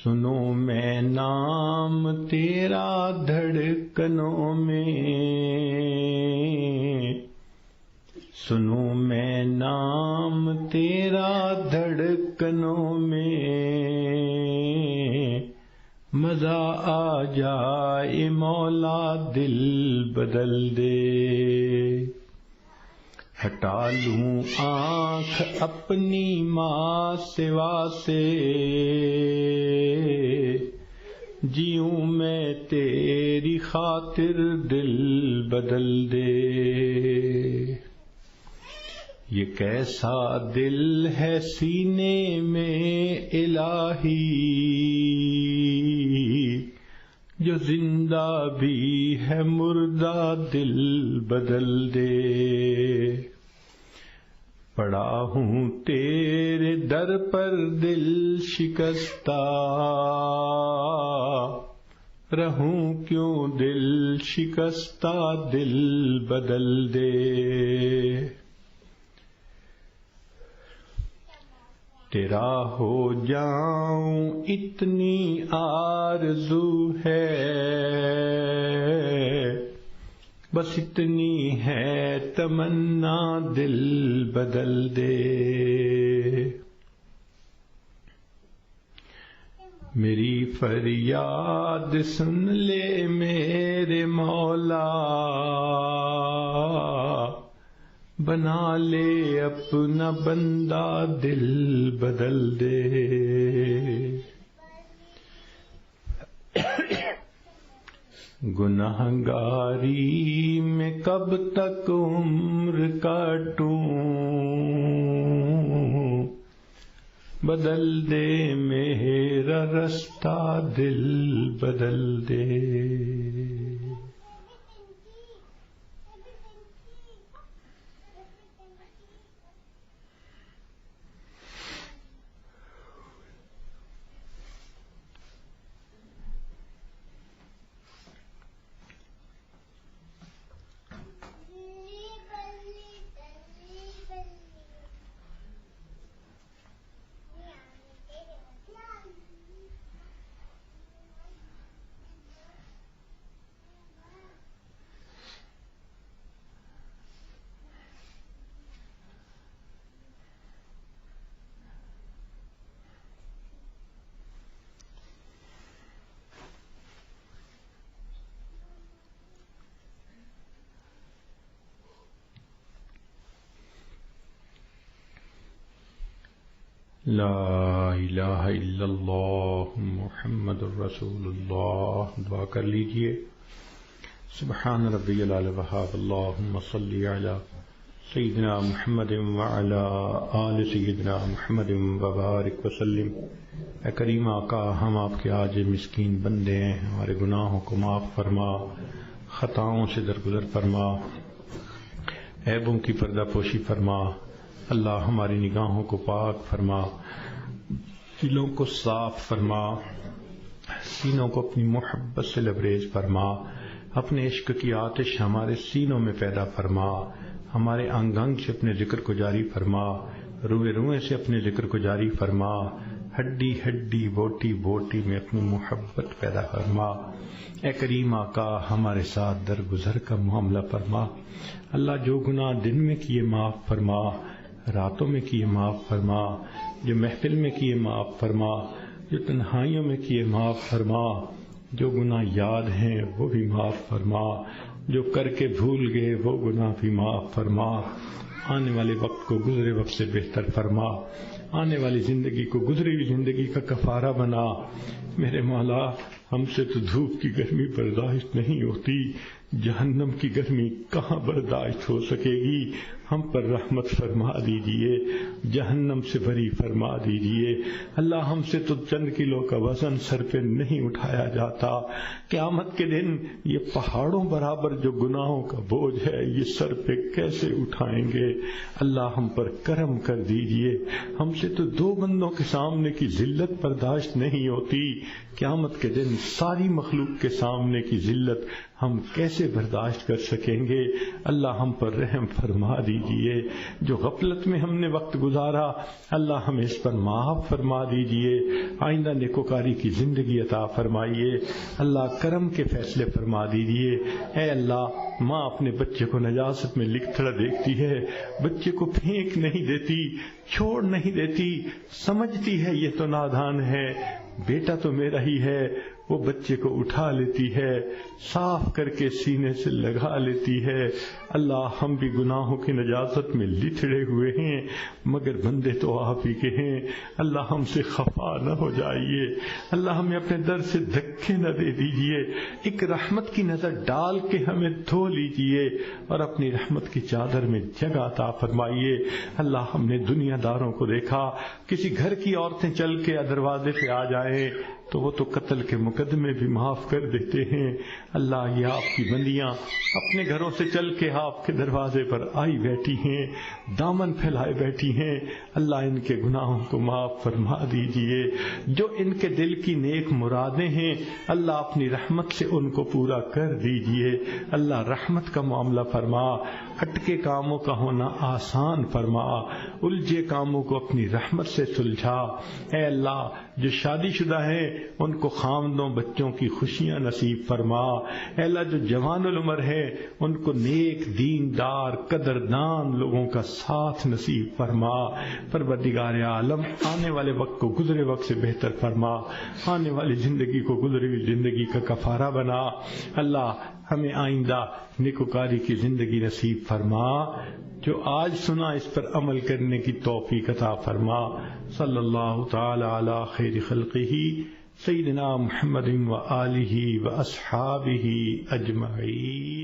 سنو میں نام تیرا دھڑکنوں میں، سنو میں نام تیرا دھڑکنوں میں، مزہ آ جائے مولا دل بدل دے۔ ہٹا لوں آنکھ اپنی ماں سوا سے، جیوں میں تیری خاطر دل بدل دے۔ یہ کیسا دل ہے سینے میں الہی، جو زندہ بھی ہے مردہ دل بدل دے۔ پڑا ہوں تیرے در پر دل شکستہ، رہوں کیوں دل شکستہ دل بدل دے۔ تیرا ہو جاؤں اتنی آرزو ہے، بس اتنی ہے تمنا دل بدل دے۔ میری فریاد سن لے میرے مولا، بنا لے اپنا بندہ دل بدل دے۔ گنہگاری میں کب تک عمر کاٹوں، بدل دے میرا رستہ دل بدل دے۔ لا الہ الا اللہ محمد الرسول اللہ. دعا کر لیجئے. سبحان ربی العلی وحاب. اللہم صلی علی سیدنا محمد وعلی آل سیدنا محمد وبارک وسلم. اے کریم آقا، ہم آپ کے عاجز مسکین بندے ہیں، ہمارے گناہوں کو معاف فرما، خطاؤں سے درگزر فرما، عیبوں کی پردہ پوشی فرما. اللہ ہماری نگاہوں کو پاک فرما، دلوں کو صاف فرما، سینوں کو اپنی محبت سے لبریز فرما، اپنے عشق کی آتش ہمارے سینوں میں پیدا فرما، ہمارے انگ انگ سے اپنے ذکر کو جاری فرما، روئے روئے سے اپنے ذکر کو جاری فرما، ہڈی ہڈی بوٹی بوٹی میں اپنی محبت پیدا فرما. اے کریم آقا، ہمارے ساتھ درگزر کا معاملہ فرما. اللہ جو گناہ دن میں کیے معاف فرما، راتوں میں کیے معاف فرما، جو محفل میں کیے معاف فرما، جو تنہائیوں میں کیے معاف فرما، جو گناہ یاد ہیں وہ بھی معاف فرما، جو کر کے بھول گئے وہ گناہ بھی معاف فرما. آنے والے وقت کو گزرے وقت سے بہتر فرما، آنے والی زندگی کو گزری ہوئی زندگی کا کفارہ بنا. میرے مولا، ہم سے تو دھوپ کی گرمی برداشت نہیں ہوتی، جہنم کی گرمی کہاں برداشت ہو سکے گی. ہم پر رحمت فرما دیجئے، جہنم سے بری فرما دیجئے. اللہ، ہم سے تو چند کلو کا وزن سر پہ نہیں اٹھایا جاتا. قیامت کے دن یہ پہاڑوں برابر جو گناہوں کا بوجھ ہے یہ سر پہ کیسے اٹھائیں گے؟ اللہ ہم پر کرم کر دیجئے. ہم سے تو دو بندوں کے سامنے کی ذلت برداشت نہیں ہوتی، قیامت کے دن ساری مخلوق کے سامنے کی ذلت ہم کیسے برداشت کر سکیں گے؟ اللہ ہم پر رحم فرما دیجئے. جو غفلت میں ہم نے وقت گزارا اللہ ہمیں اس پر معاف فرما دیجئے. آئندہ نیکوکاری کی زندگی عطا فرمائیے. اللہ کرم کے فیصلے فرما دیجئے. اے اللہ، ماں اپنے بچے کو نجاست میں لکھڑا دیکھتی ہے، بچے کو پھینک نہیں دیتی، چھوڑ نہیں دیتی، سمجھتی ہے یہ تو نادان ہے، بیٹا تو میرا ہی ہے. وہ بچے کو اٹھا لیتی ہے، صاف کر کے سینے سے لگا لیتی ہے. اللہ، ہم بھی گناہوں کی نجاست میں لتھڑے ہوئے ہیں، مگر بندے تو آپ ہی کے ہیں. اللہ ہم سے خفا نہ ہو جائیے. اللہ ہمیں اپنے در سے دھکے نہ دے دیجئے. ایک رحمت کی نظر ڈال کے ہمیں دھو لیجئے اور اپنی رحمت کی چادر میں جگہ عطا فرمائیے. اللہ، ہم نے دنیا داروں کو دیکھا، کسی گھر کی عورتیں چل کے دروازے پہ آ جائیں تو وہ تو قتل کے مقدمے بھی معاف کر دیتے ہیں. اللہ، یہ آپ کی بندیاں اپنے گھروں سے چل کے آپ کے دروازے پر آئی بیٹھی ہیں، دامن پھیلائے بیٹھی ہیں. اللہ، ان کے گناہوں کو معاف فرما دیجئے. جو ان کے دل کی نیک مرادیں ہیں اللہ اپنی رحمت سے ان کو پورا کر دیجئے. اللہ، رحمت کا معاملہ فرما، اٹکے کاموں کا ہونا آسان فرما، الجھے کاموں کو اپنی رحمت سے سلجھا. اے اللہ، جو شادی شدہ ہیں ان کو خاوندوں بچوں کی خوشیاں نصیب فرما. اے اللہ، جو جوان العمر ہے ان کو نیک دیندار قدردان لوگوں کا ساتھ نصیب فرما. پروردگار عالم، آنے والے وقت کو گزرے وقت سے بہتر فرما، آنے والی زندگی کو گزری ہوئی زندگی کا کفارہ بنا. اللہ، ہمیں آئندہ نیکوکاری کی زندگی نصیب فرما. جو آج سنا اس پر عمل کرنے کی توفیق عطا فرما. صلی اللہ تعالی علی خیر خلقہ سیدنا محمد و آلہ و اصحابہ اجمعین.